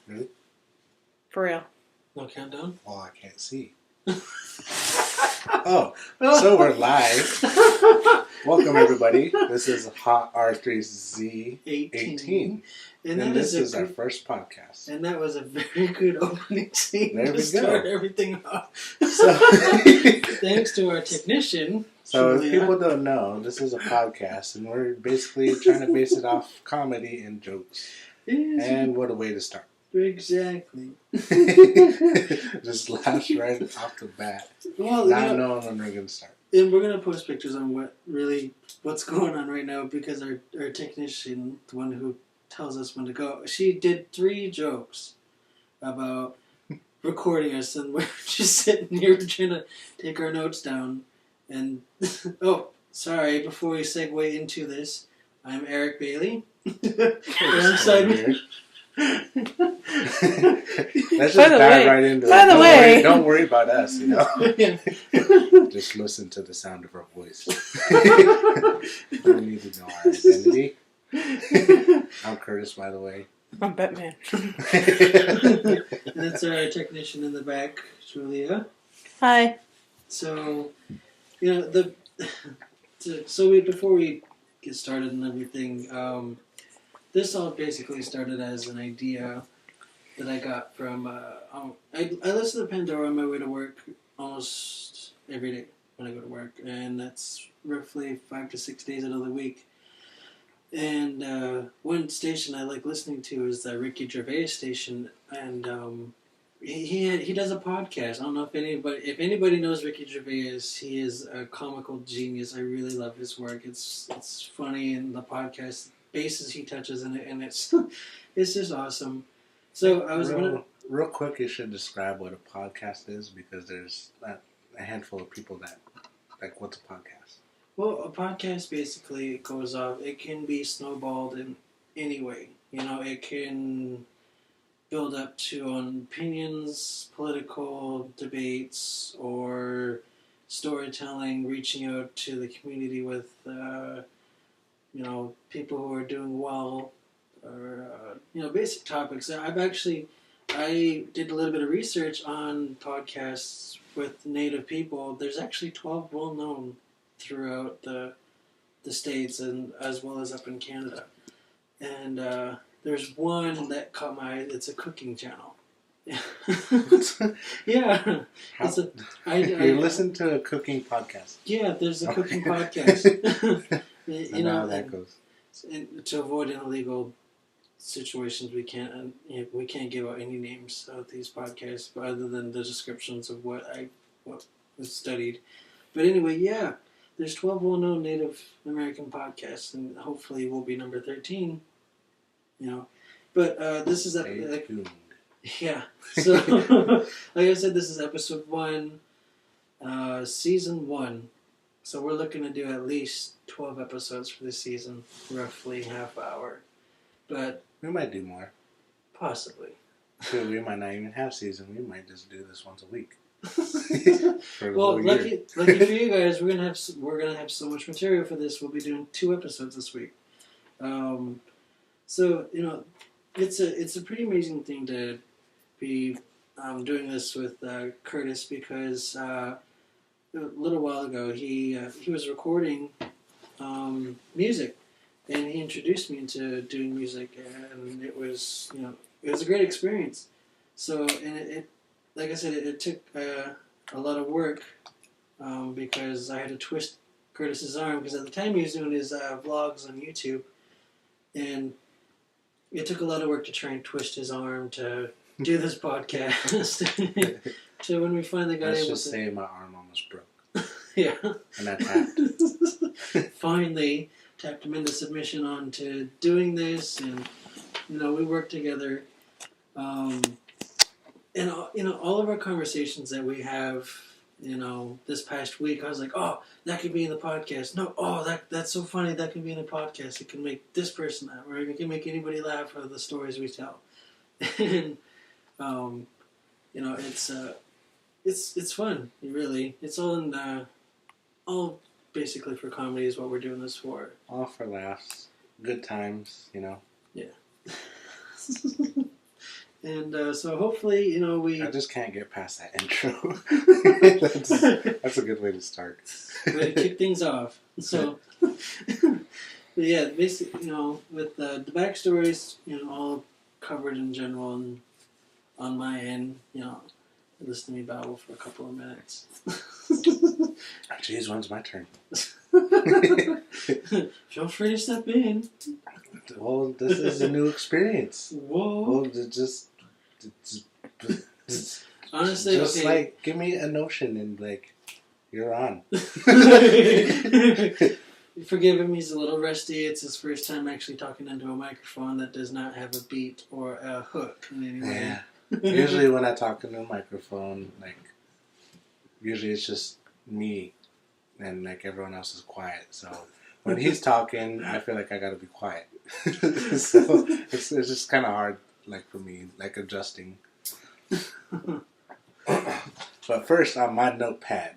Really? For real. No countdown? Oh, I can't see. Oh, so we're live. Welcome, everybody. This is Hot R3Z18. And this is our first podcast. And that was a very good opening scene there to start everything off. So, thanks to our technician. So if people don't know, this is a podcast, and we're basically trying to base it off comedy and jokes. And what a way to start. Exactly. Just laugh right off the bat. Well, not knowing when we're going to start. And we're going to post pictures on what's going on right now, because our technician, the one who tells us when to go, she did 3 jokes about recording us, and we're just sitting here trying to take our notes down. And, oh, sorry, before we segue into this, I'm Eric Bailey. Alongside me. Let's just dive right into it. Don't worry about us, you know. Yeah. Just listen to the sound of our voice. Don't need to know our identity. I'm Curtis, by the way. I'm Batman. And that's our technician in the back, Julia. Hi. So, before we get started and everything, this all basically started as an idea that I got from, I listen to Pandora on my way to work almost every day when I go to work, and that's roughly 5 to 6 days out of the week. And one station I like listening to is the Ricky Gervais station, and he does a podcast. I don't know if anybody knows Ricky Gervais. He is a comical genius. I really love his work. It's funny, and the podcast bases he touches in it, and it's just awesome. So I was real quick. You should describe what a podcast is, because there's a handful of people that like, what's a podcast? Well, a podcast basically goes off. It can be snowballed in any way. It can build up to on opinions, political debates, or storytelling, reaching out to the community with, people who are doing well, or, basic topics. I did a little bit of research on podcasts with Native people. There's actually 12 well-known throughout the States, and as well as up in Canada. And there's one that caught my eye. It's a cooking channel. Yeah. You listen to a cooking podcast? Yeah, there's a cooking podcast. I know how that goes. And to avoid illegal situations, we can't give out any names of these podcasts, other than the descriptions of what was studied. But anyway, yeah, there's 12 well-known Native American podcasts, and hopefully we'll be number 13. But this is yeah. So like I said, this is episode 1, season 1. So we're looking to do at least 12 episodes for this season, roughly half hour. But we might do more. Possibly. So we might not even have season. We might just do this once a week. Well, lucky for you guys, we're gonna have so much material for this. We'll be doing 2 episodes this week. So it's a pretty amazing thing to be doing this with Curtis, because a little while ago he was recording music, and he introduced me into doing music, and it was a great experience. So, and it like I said, it took a lot of work, because I had to twist Curtis's arm, because at the time he was doing his vlogs on YouTube, and it took a lot of work to try and twist his arm to do this podcast. So when we finally got able to... Let's just say my arm almost broke. Yeah. And I tapped. Finally tapped him into submission on to doing this, and we worked together. And all of our conversations that we have, this past week, I was like, oh, that could be in the podcast. No, oh, that's so funny, that could be in the podcast. It can make this person laugh, or it can make anybody laugh for the stories we tell. And it's fun. Really, it's all basically for comedy is what we're doing this for. All for laughs, good times, Yeah. And so hopefully, you know, we... I just can't get past that intro. That's a good way to start. Way to kick things off. So, but yeah, basically, you know, with the backstories, you know, all covered in general and on my end, you know, listen to me babble for a couple of minutes. Jeez, when's my turn? Feel free to step in. Well, this is a new experience. Whoa. Well, Honestly, just okay. like, give me a notion and, like, you're on. Forgive him, he's a little rusty. It's his first time actually talking into a microphone that does not have a beat or a hook in any way. Yeah. Usually when I talk into a microphone, like, usually it's just me and, like, everyone else is quiet. So when he's talking, I feel like I gotta be quiet. So it's just kind of hard, like, for me, like, adjusting. But first, on my notepad.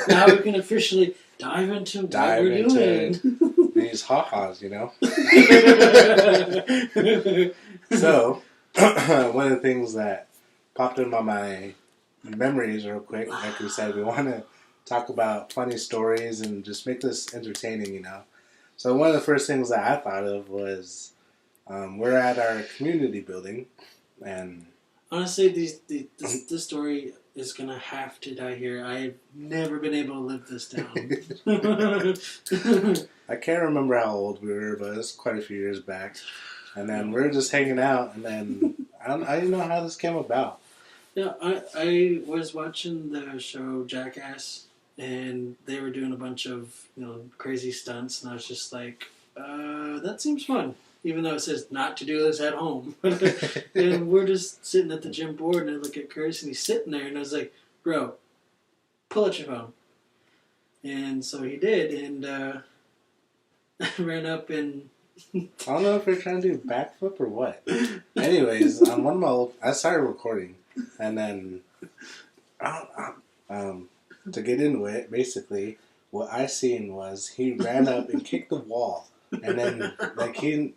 Now we can officially dive into what we're doing. These ha-has, you know? So, one of the things that popped into my memories real quick, like we said, we want to talk about funny stories and just make this entertaining, you know? So one of the first things that I thought of was we're at our community building, and... Honestly, this story is going to have to die here. I've never been able to live this down. I can't remember how old we were, but it was quite a few years back. And then we were just hanging out, and then I didn't know how this came about. Yeah, I was watching the show Jackass, and they were doing a bunch of, you know, crazy stunts, and I was just like, that seems fun. Even though it says not to do this at home. And we're just sitting at the gym board, and I look at Curtis, and he's sitting there, and I was like, bro, pull out your phone. And so he did, and I ran up and... I don't know if we're trying to do backflip or what. Anyways, on one of my I started recording, and then to get into it, basically, what I seen was he ran up and kicked the wall, and then he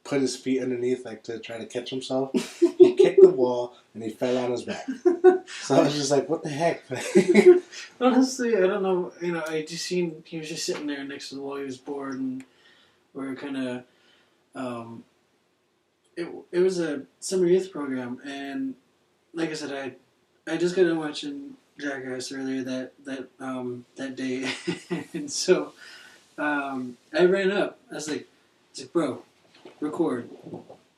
put his feet underneath to try to catch himself. He kicked the wall and he fell on his back. So I was just like, what the heck? Honestly, I don't know. You know, I just seen he was just sitting there next to the wall. He was bored, and we were kind of. It was a summer youth program, and like I said, I just got done watching Jackass earlier that day, and so I ran up. I was like, bro, record.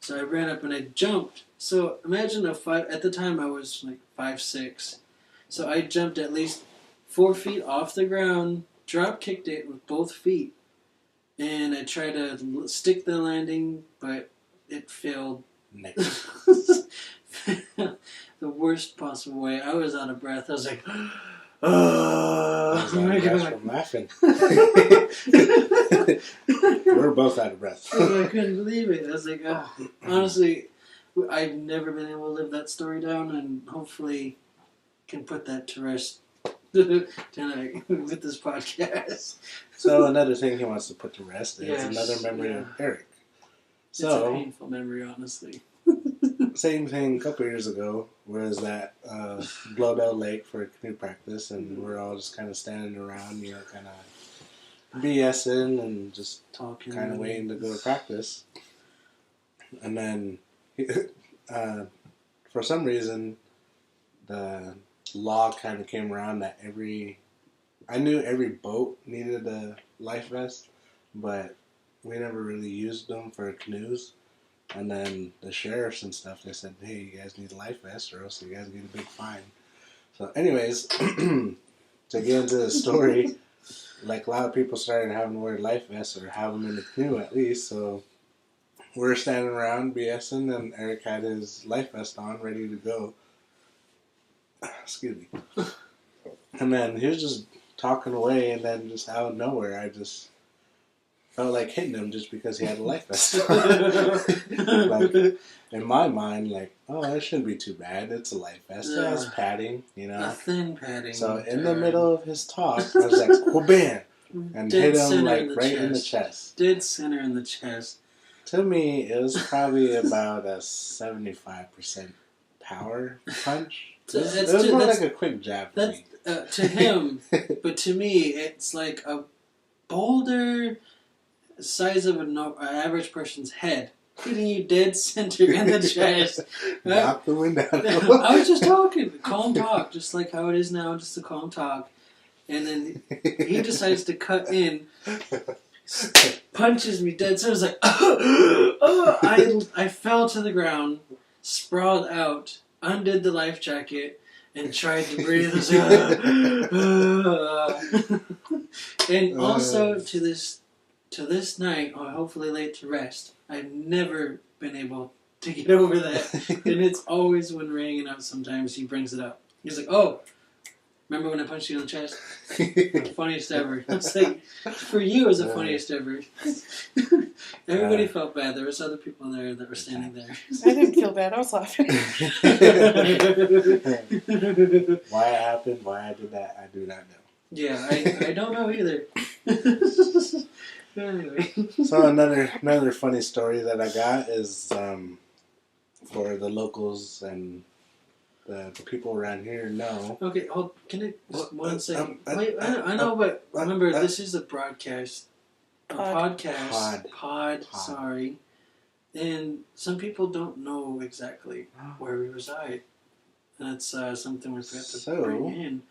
So I ran up and I jumped. So imagine at the time I was like 5'6". So I jumped at least 4 feet off the ground, drop kicked it with both feet, and I tried to stick the landing, but it failed. The worst possible way. I was out of breath. I was like, oh my God. From laughing. We're both out of breath. I couldn't believe it. I was like, oh. Honestly, I've never been able to live that story down, and hopefully can put that to rest tonight with this podcast. So another thing he wants to put to rest is Yes, another memory of Eric. So, it's a painful memory, honestly. Same thing a couple years ago was at Blowdell Lake for a canoe practice, and we're all just kind of standing around, kind of BSing and just talking, kind of waiting to go to practice. And then, for some reason, the law kind of came around that I knew every boat needed a life vest, but we never really used them for canoes. And then the sheriffs and stuff, they said, hey, you guys need a life vest or else you guys get a big fine. So anyways, to get into the story, a lot of people started having to wear life vests or have them in the canoe at least. So we're standing around BSing, and Eric had his life vest on, ready to go. Excuse me. And then he was just talking away, and then just out of nowhere, I just felt like hitting him just because he had a life vest on. In my mind, oh, that shouldn't be too bad. It's a life vest. It has padding, A thin padding. So in the middle of his talk, I was like, whoa, bam! And hit him right in the chest. Dead center in the chest. To me, it was probably about a 75% power punch. It was more like a quick jab for me. To him, but to me, it's like a boulder size of an average person's head, hitting you dead center in the chest. Knock the wind out of I was just talking, calm talk, just like how it is now, just a calm talk. And then he decides to cut in, punches me dead center. I was like, I fell to the ground, sprawled out, undid the life jacket, and tried to breathe. I was like, and also to this night, or hopefully laid to rest, I've never been able to get over that. And it's always when we're hanging out sometimes he brings it up. He's like, oh, remember when I punched you in the chest? Funniest ever. I was like, for you it was the funniest ever. Everybody felt bad. There was other people there that were standing there. I didn't feel bad. I was laughing. Why it happened, why I did that, I do not know. Yeah, I don't know either. Anyway. So another funny story that I got is for the locals and the people around here know. Okay, can I just 1 second? Wait, I know, but remember, this is a broadcast. Podcast. Pod. Sorry. And some people don't know exactly where we reside. That's something we have to bring in.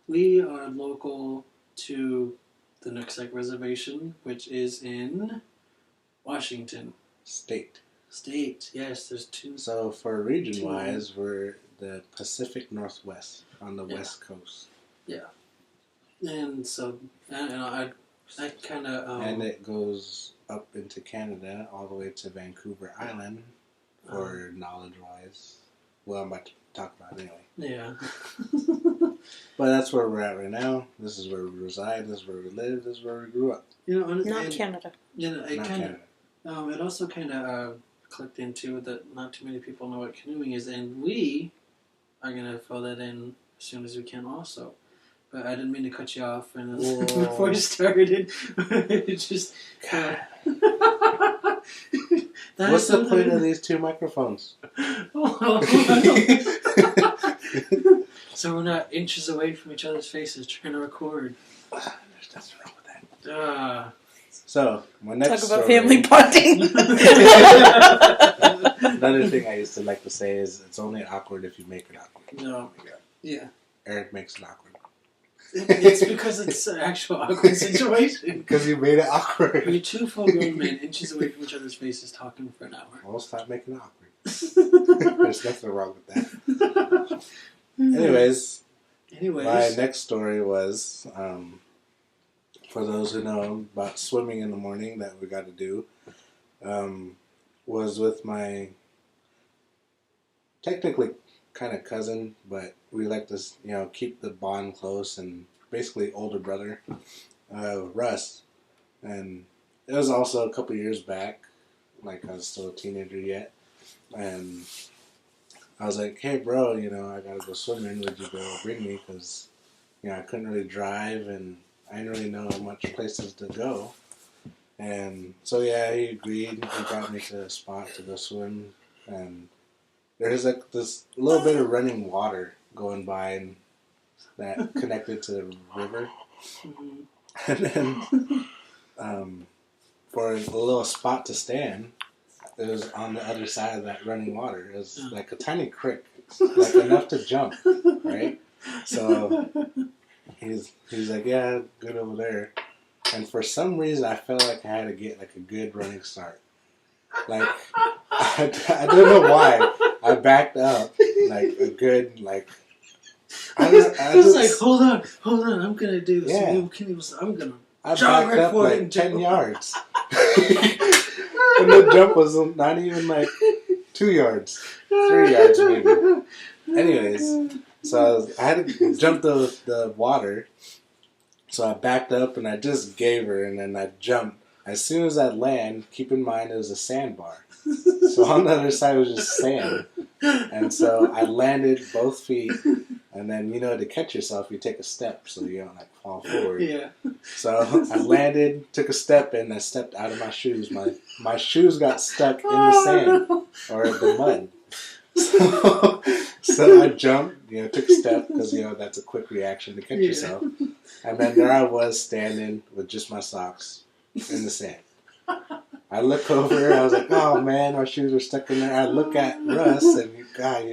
We are local to the Nooksack Reservation, which is in Washington State. Yes, there's two. So for region-wise, we're the Pacific Northwest on the West Coast. Yeah. And so, I kind of... and it goes up into Canada, all the way to Vancouver Island, for knowledge-wise. Well, I'm about to talk about it anyway. Yeah. But that's where we're at right now. This is where we reside. This is where we live. This is where we grew up. Not Canada. It also kind of clicked into that not too many people know what canoeing is, and we are going to fill that in as soon as we can also. But I didn't mean to cut you off before you started. It just... What's the point of these two microphones? So we're not inches away from each other's faces trying to record. There's nothing wrong with that. So So, my next Talk about story, family bonding. Another thing I used to like to say is, it's only awkward if you make it awkward. No. Yeah. Eric makes it awkward. It's because it's an actual awkward situation. Because you made it awkward. You're two full-grown men inches away from each other's faces talking for an hour. Well, stop making it awkward. There's nothing wrong with that. Anyways, my next story was, for those who know about swimming in the morning that we got to do, was with my technically kind of cousin, but we like to, keep the bond close, and basically older brother, Russ. And it was also a couple years back, like I was still a teenager yet, and I was like, hey bro, I gotta go swimming, would you go bring me? Because, I couldn't really drive, and I didn't really know much places to go. And so yeah, he agreed. He got me to a spot to go swim, and there's like this little bit of running water going by, and that connected to the river. And then for a little spot to stand, it was on the other side of that running water. It was like a tiny creek, like enough to jump, right? So he's like, yeah, good over there. And for some reason, I felt like I had to get like a good running start. Like, I don't know why. I backed up like a good, like... I was like, hold on, I'm going to do this. Yeah. I'm going to I backed up like 10 yards. And the jump was not even like 2 yards. 3 yards maybe. Anyways, so I had to jump the water. So I backed up and I just gave her, and then I jumped. As soon as I land, keep in mind it was a sandbar. So on the other side was just sand. And so I landed both feet And then, to catch yourself, you take a step so you don't like fall forward. Yeah. So I landed, took a step, and I stepped out of my shoes. My shoes got stuck in the sand or the mud. So I jumped, took a step because, that's a quick reaction to catch yourself. And then there I was standing with just my socks in the sand. I look over, I was like, oh man, my shoes are stuck in there. I look at Russ, and he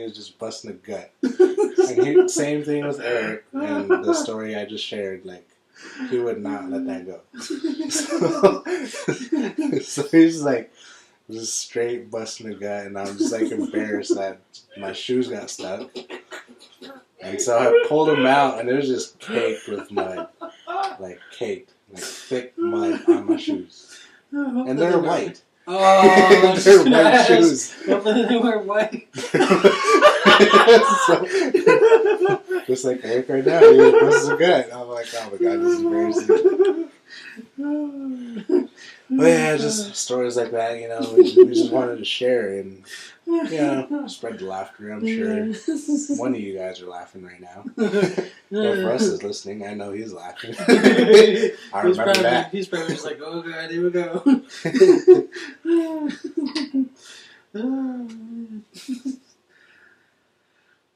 was just busting a gut. And same thing with Eric and the story I just shared, like, he would not let that go. So he's like, just straight busting a gut, and I'm just like embarrassed that my shoes got stuck. And so I pulled them out, and it was just caked with mud. Like thick mud on my shoes. And they're white. Oh, they're white shoes. Hopefully they were white. So, just like Eric right now, he was busting a gut. I'm like, oh my god, this is embarrassing. But yeah, just stories like that, we just wanted to share and, spread the laughter. I'm sure one of you guys are laughing right now. If Russ is listening, I know he's laughing. I remember that. He's probably just like, oh god, here we go.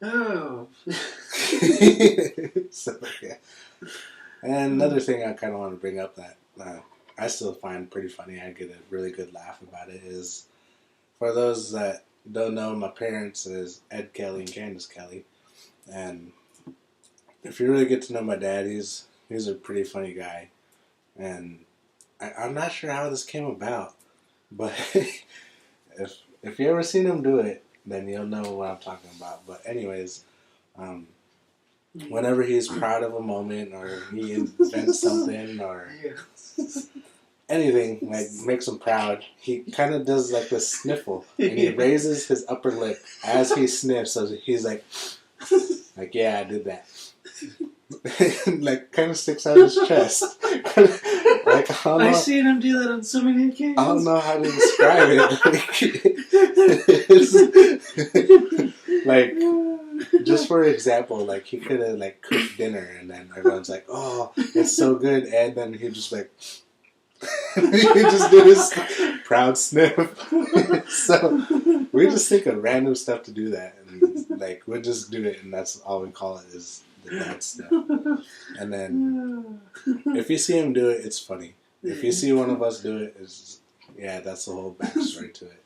Oh. So, yeah. And another thing I kind of want to bring up that I still find pretty funny, I get a really good laugh about it, is for those that don't know, my parents is Ed Kelly and Candace Kelly. And if you really get to know my dad, he's a pretty funny guy. And I'm not sure how this came about, but if you ever seen him do it, then you'll know what I'm talking about. But anyways, whenever he's proud of a moment or he invents something or anything like makes him proud, he kind of does like this sniffle, and he raises his upper lip as he sniffs. So he's like, yeah, I did that. Like kind of sticks out his chest. Like I've seen him do that on so many occasions. I don't know how to describe it. Like, just for example, like he could have like cooked dinner, and then everyone's like, "Oh, it's so good," and then he just like. He just did his proud sniff. So we just think of random stuff to do that, and like we just do it, and that's all we call it is the dad stuff. And then if you see him do it, it's funny. If you see one of us do it, that's the whole backstory to it,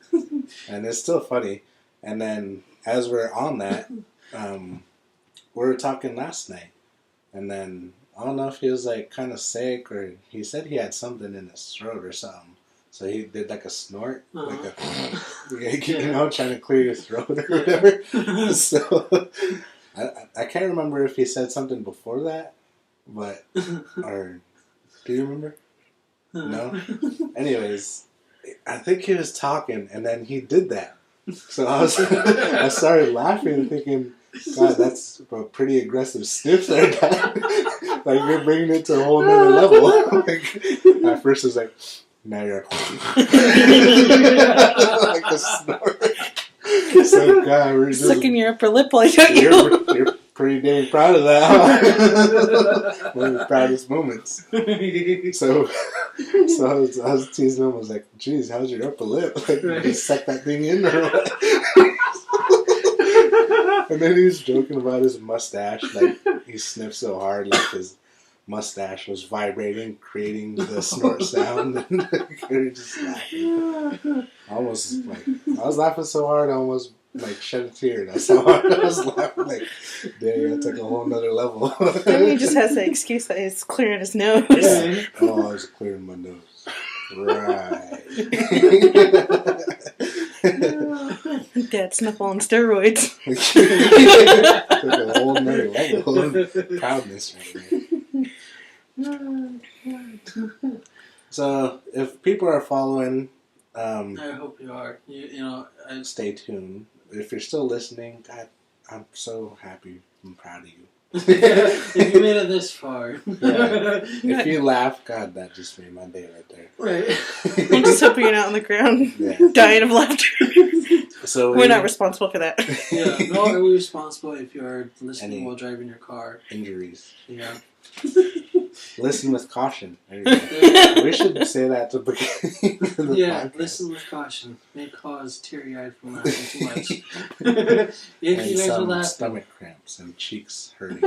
and it's still funny. And then as we're on that, we were talking last night, and then. I don't know if he was like kind of sick or he said he had something in his throat or something. So he did like a snort, like a, trying to clear your throat or whatever. So I can't remember if he said something before that, but, or do you remember? No? Anyways, I think he was talking and then he did that. So I started laughing thinking, God, that's a pretty aggressive sniff there, guy. Like, you're bringing it to a whole nother level. Like, at first it was like, now you're like a snort. So, God, we're just... Sucking your upper lip like you're pretty dang proud of that, huh? One of the proudest moments. So I was teasing him. I was like, geez, how's your upper lip? Like, you just suck that thing in or what? And then he was joking about his mustache, like he sniffed so hard, like his mustache was vibrating, creating the snort sound. And we were just laughing. I was laughing so hard, I almost like shed a tear. That's how hard I was laughing. Like, dang, I took a whole nother level. Maybe he just has the excuse that he's clearing his nose. Yeah. Oh, I was clearing my nose. Right. Dad sniffle on steroids. Took a whole nother level of proudness right there. So, if people are following, I hope you are. Stay tuned. If you're still listening, God, I'm so happy. I'm proud of you. If you made it this far. Yeah. If you laugh, God, that just made my day right there. Right. I'm just hoping you're not on the ground dying of laughter. So So We're not responsible for that. Yeah, nor are we responsible if you're listening Any while driving your car. injuries. Yeah. Listen with caution. There you go. We should say that to begin the podcast. Listen with caution. May cause teary-eyed from laughing too much. If And you guys are some laughing. stomach cramps and cheeks hurting.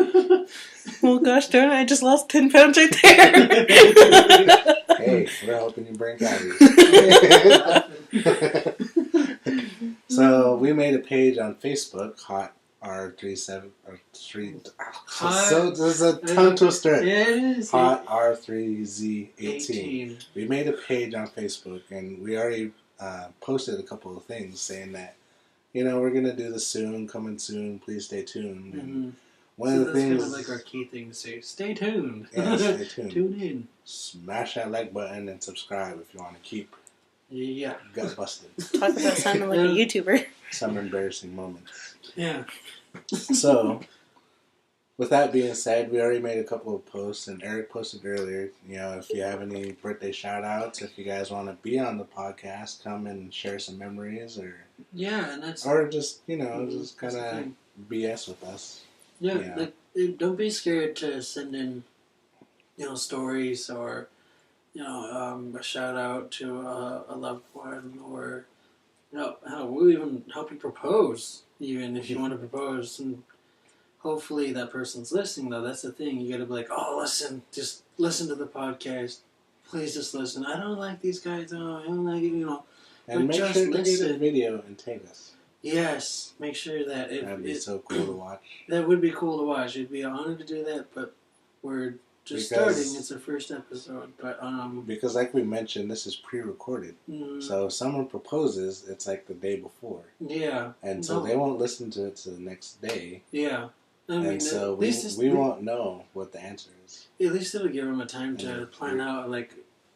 Oh gosh darn it, I just lost 10 pounds right there. Hey, we're helping you burn calories. So we made a page on Facebook, Hot R37 or 3. So this is a tongue twister. Yeah, it is. Hot R3Z18. 18. We made a page on Facebook, and we already posted a couple of things saying that, we're gonna do this soon, coming soon. Please stay tuned. And one of the things, that's kind of like our key thing to say. Stay tuned. Yeah, stay tuned. Tune in. Smash that like button and subscribe if you want to keep gut busted. Talk about sounding like a YouTuber. Some embarrassing moments. Yeah. So, with that being said, we already made a couple of posts, and Eric posted earlier, if you have any birthday shout-outs, if you guys want to be on the podcast, come and share some memories, or just, just kind of BS with us. Yeah, don't be scared to send in, stories or, a shout-out to a loved one, or, we'll even help you propose, even if you want to propose, and hopefully that person's listening, though. That's the thing. You gotta be like, just listen to the podcast. Please just listen. I don't like these guys. Oh, I don't like it, And make sure to get a video and tag us. Yes, make sure that that'd be so cool to watch. That would be cool to watch. It'd be an honor to do that, but we're just starting. It's our first episode, but because like we mentioned, this is pre-recorded. So if someone proposes, it's like the day before. Yeah, and so they won't listen to it to the next day. Yeah. And so we won't know what the answer is. At least it'll give them a time to plan out,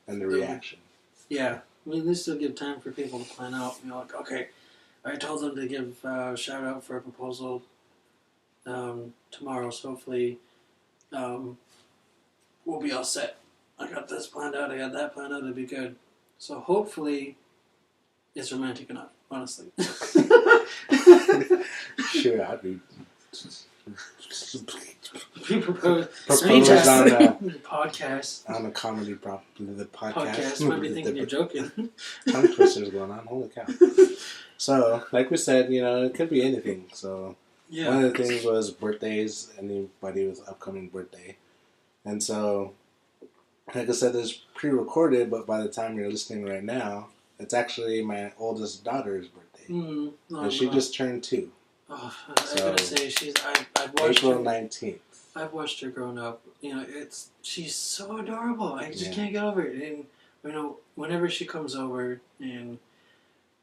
and the reaction. Yeah. At least it'll give time for people to plan out. Okay, I told them to give a shout out for a proposal tomorrow, so hopefully we'll be all set. I got this planned out, I got that planned out, it'll be good. So hopefully it's romantic enough, honestly. Sure, I'd be... Propose on a podcast. On a comedy the podcast. Might be thinking you're joking. Tongue twisters going on. Holy cow! So, like we said, it could be anything. So, one of the things was birthdays. Anybody with upcoming birthday, and so, like I said, this is pre-recorded. But by the time you're listening right now, it's actually my oldest daughter's birthday, and she just turned 2. Oh, I gotta say, I've watched April 19th. I've watched her growing up. She's so adorable. I just can't get over it. And whenever she comes over, and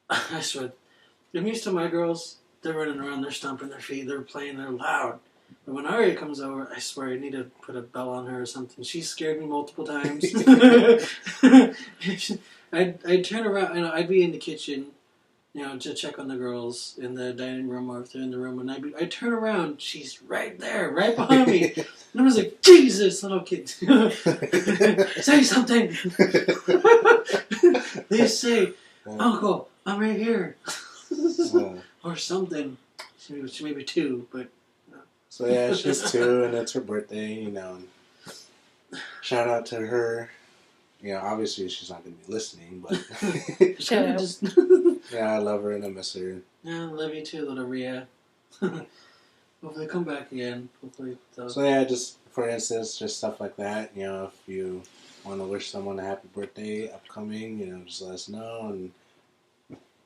I swear, I'm used to my girls. They're running around, they're stomping their feet, they're playing, they're loud. But when Aria comes over, I swear I need to put a bell on her or something. She scared me multiple times. I'd turn around, I'd be in the kitchen, to check on the girls in the dining room or if they're in the room, and I'd turn around, she's right there, right behind me. And I was like, Jesus, little kid. Say something. They say, Uncle, I'm right here. Or something. She may be 2, but... So yeah, she's 2, and it's her birthday, and shout out to her. Obviously she's not going to be listening, but... Shout out. Yeah, I love her and I miss her. Yeah, I love you too, little Rhea. Hopefully come back again. So yeah, just for instance, just stuff like that. If you want to wish someone a happy birthday upcoming, just let us know. And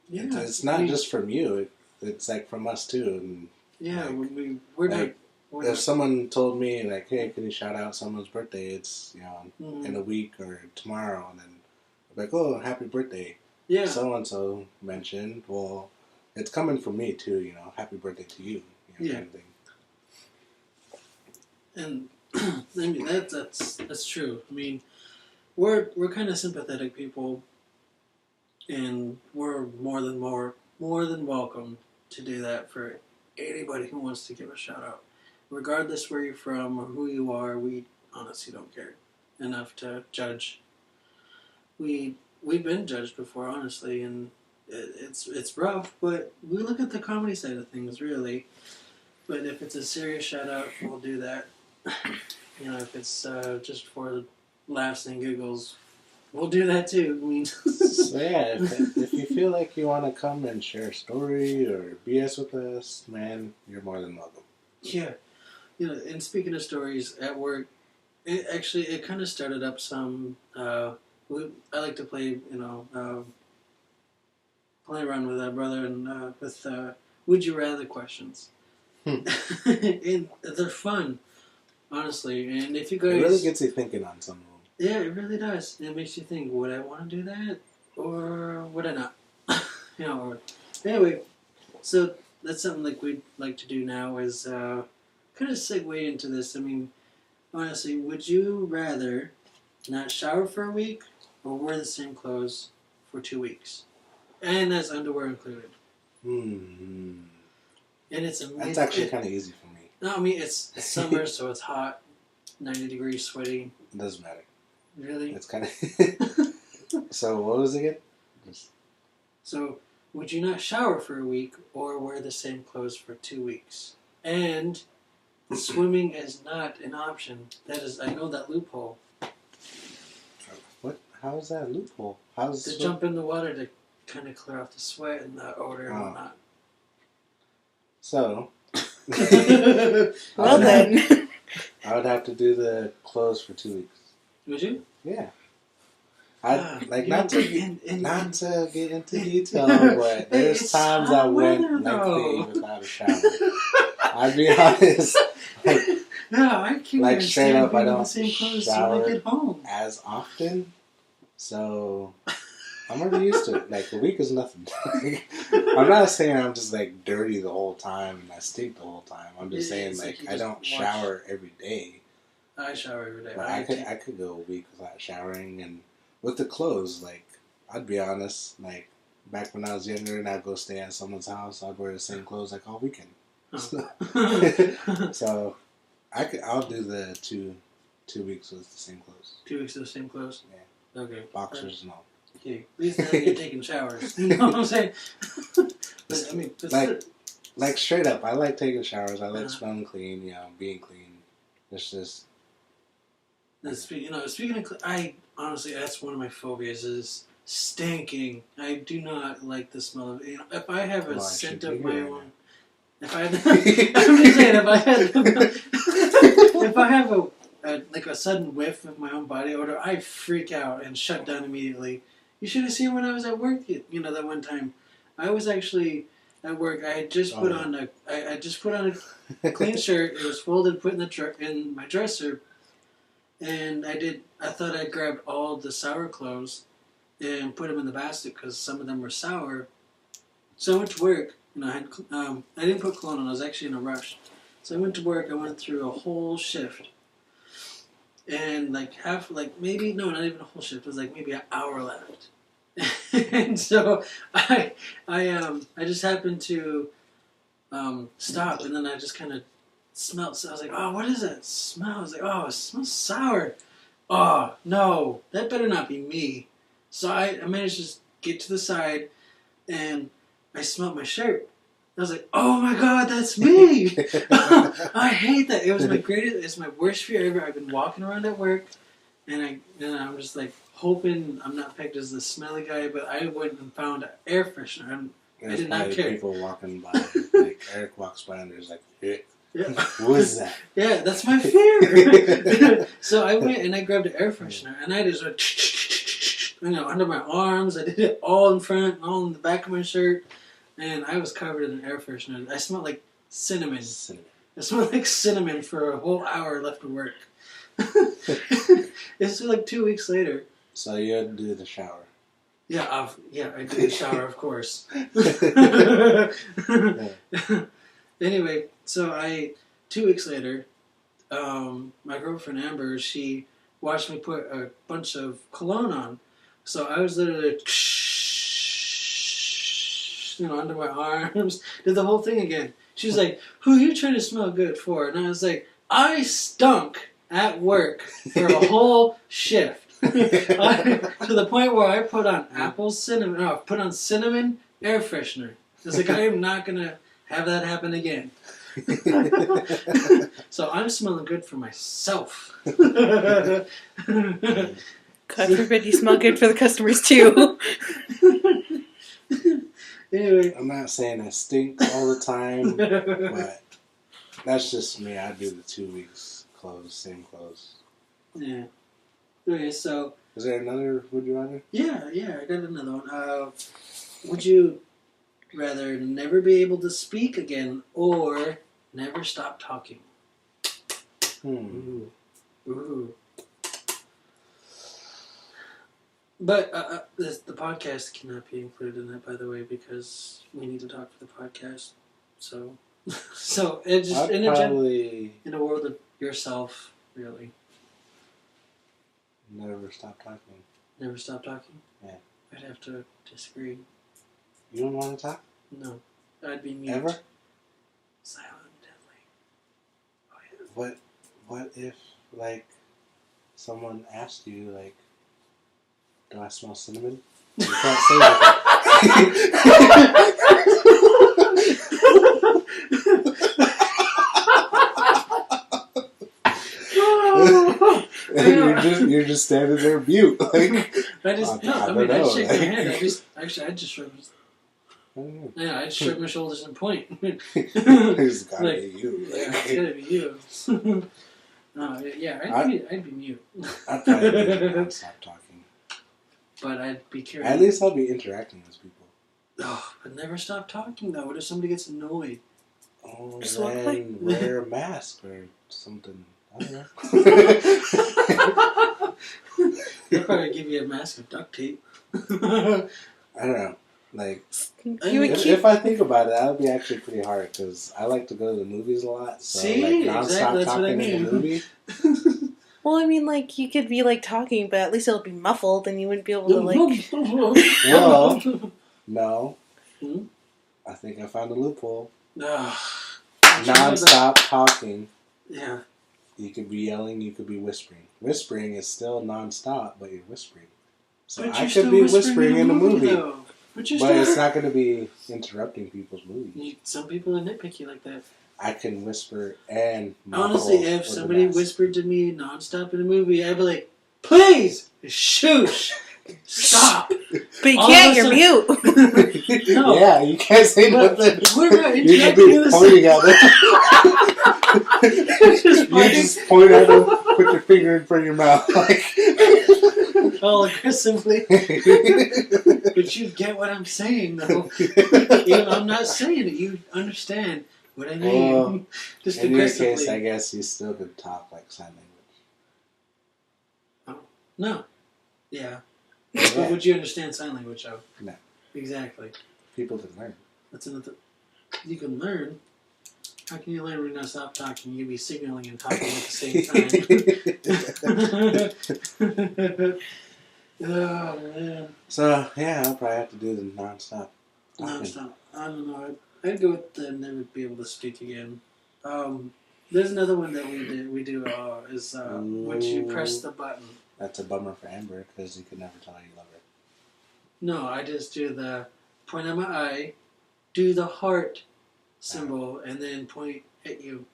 it's not just from you; it's like from us too. And we're not. If someone told me like, "Hey, can you shout out someone's birthday?" It's in a week or tomorrow, and then I'm like, "Oh, happy birthday." Yeah. So and so mentioned. Well, it's coming from me too. Happy birthday to you. Kind of thing. And I mean that's true. I mean, we're kind of sympathetic people, and we're more than welcome to do that for anybody who wants to give a shout out, regardless where you're from or who you are. We honestly don't care enough to judge. We've been judged before, honestly, and it's rough, but we look at the comedy side of things, really. But if it's a serious shout out, we'll do that. If it's just for laughs and giggles, we'll do that too. I mean, So yeah, if you feel like you want to come and share a story or BS with us, man, you're more than welcome. yeah. And speaking of stories at work, it kind of started up some. I like to play, play around with our brother and with would you rather questions. And they're fun, honestly. And if you guys, it really gets you thinking on some of them. Yeah, it really does. It makes you think: would I want to do that, or would I not? Anyway, so that's something like we'd like to do now is kind of segue into this. I mean, honestly, would you rather not shower for a week or wear the same clothes for 2 weeks, and that's underwear included? Mm-hmm. And that's actually kind of easy for me. No, I mean it's summer, so it's hot, 90 degrees, sweaty. It doesn't matter. Really? It's kind of. So what was it again? So would you not shower for a week or wear the same clothes for 2 weeks? And swimming is not an option. That is, I know that loophole. What? How is that a loophole? To jump in the water to kind of clear off the sweat and the odor and whatnot. So. Well then. I would have to do the clothes for 2 weeks. Would you? Yeah. Not to get into detail, but there's times I went without a shower. I'd be honest. I can't straight up, I don't the same clothes shower when I get home as often, so I'm already used to it. A week is nothing. I'm not saying I'm just dirty the whole time and I stink the whole time. I'm just saying I don't shower every day. I shower every day. But I could go a week without showering, and with the clothes, I'd be honest, back when I was younger and I'd go stay at someone's house, I'd wear the same clothes all weekend. So I'll do the 2 weeks with the same clothes. 2 weeks of the same clothes? Yeah. Okay. Boxers and all. Okay. At least now you're taking showers. You know what I'm saying? But, I mean, straight up, I like taking showers. I like smelling clean, being clean. It's just... Speaking of, I honestly, that's one of my phobias is stinking. I do not like the smell of. If I have a scent of my own, if I, I'm just saying, if I have a sudden whiff of my own body odor, I freak out and shut down immediately. You should have seen when I was at work. That one time, I was actually at work. I had just put on a clean shirt. It was folded, put in my dresser. And I thought I grabbed all the sour clothes and put them in the basket because some of them were sour. So I went to work. I didn't put cologne on. I was actually in a rush. So I went to work. I went through a whole shift. And maybe, no, not even a whole shift. It was maybe an hour left. And so I just happened to stop, and then I just kind of smelled. So I was like, oh, what is that smell? I was like, oh, it smells sour. Oh, no, that better not be me. So I managed to just get to the side, and I smelled my shirt. I was like, oh my God, that's me. I hate that. It was it's my worst fear ever. I've been walking around at work, and I'm just hoping I'm not picked as the smelly guy, but I went and found an air freshener, and I did not care. People walking by, Eric walks by, and there's yeah. What is that? Yeah, that's my fear. So I went and I grabbed an air freshener, and I just went, under my arms. I did it all in front, all in the back of my shirt, and I was covered in an air freshener. I smelled like cinnamon. I smelled like cinnamon for a whole hour left of work. It's 2 weeks later. So you had to do the shower. Yeah, I did the shower, of course. Anyway, so 2 weeks later, my girlfriend Amber, she watched me put a bunch of cologne on. So I was literally, under my arms, did the whole thing again. She was like, who are you trying to smell good for? And I was like, I stunk at work for a whole shift. To the point where I put on put on cinnamon air freshener. It's like, I am not going to have that happen again. So I'm smelling good for myself. God forbid you smell good for the customers too. Anyway. I'm not saying I stink all the time, but that's just me. I do the 2 weeks same clothes. Yeah. Okay, so... Is there another would you rather? Yeah, I got another one. Would you rather never be able to speak again or never stop talking? Ooh. But the podcast cannot be included in that, by the way, because we need to talk for the podcast. So it just in a world of yourself, really. Never stop talking. Never stop talking? Yeah. I'd have to disagree. You don't want to talk? No. I'd be mute. Ever? Silent and deadly. Oh, yeah. What if, like, someone asked you, like, do I smell cinnamon? You can't say that. You're just standing there mute. Like, I'd shake my head. I just shrug my shoulders and point. It's gotta be you. Yeah, it's gotta be you. I'd be mute. I'd probably stop talking. But I'd be curious. At least I'll be interacting with people. Oh, but never stop talking though. What if somebody gets annoyed? Oh, then wear a mask or something. I don't know. They'll probably give you a mask of duct tape. I don't know. Like, if I think about it, that would be actually pretty hard because I like to go to the movies a lot. So, see, like, exactly. That's what I mean. In the movie. Well, I mean, like, you could be, like, talking, but at least it'll be muffled and you wouldn't be able to, like... Well, no. I think I found a loophole. Non-stop talking. Yeah. You could be yelling, you could be whispering. Whispering is still non-stop, but you're whispering. So I could be whispering in a movie. But it's not going to be interrupting people's movies. Some people are nitpicky like that. I can whisper and honestly, if somebody whispered to me non-stop in a movie, I'd be like, please, shush, stop. But you can't, you're mute. No. Yeah, you can't say nothing. We're not you should be pointing at them. You just point at them, put your finger in front of your mouth. Like. All aggressively. But you get what I'm saying, though. I'm not saying it. You understand what I mean. Just in your case, I guess you still could talk like sign language. Oh, no. Yeah. But would you understand sign language, though? No. Exactly. People can learn. That's another... You can learn. How can you learn when you not stop talking? You'd be signaling and talking at the same time. Oh, man. So, yeah, I'll probably have to do the non-stop. Non-stop. I don't know. I'd go with the never be able to speak again. There's another one that we do is would you press the button? That's a bummer for Amber because you could never tell you love her. No, I just do the point at my eye, do the heart symbol, and then point at you.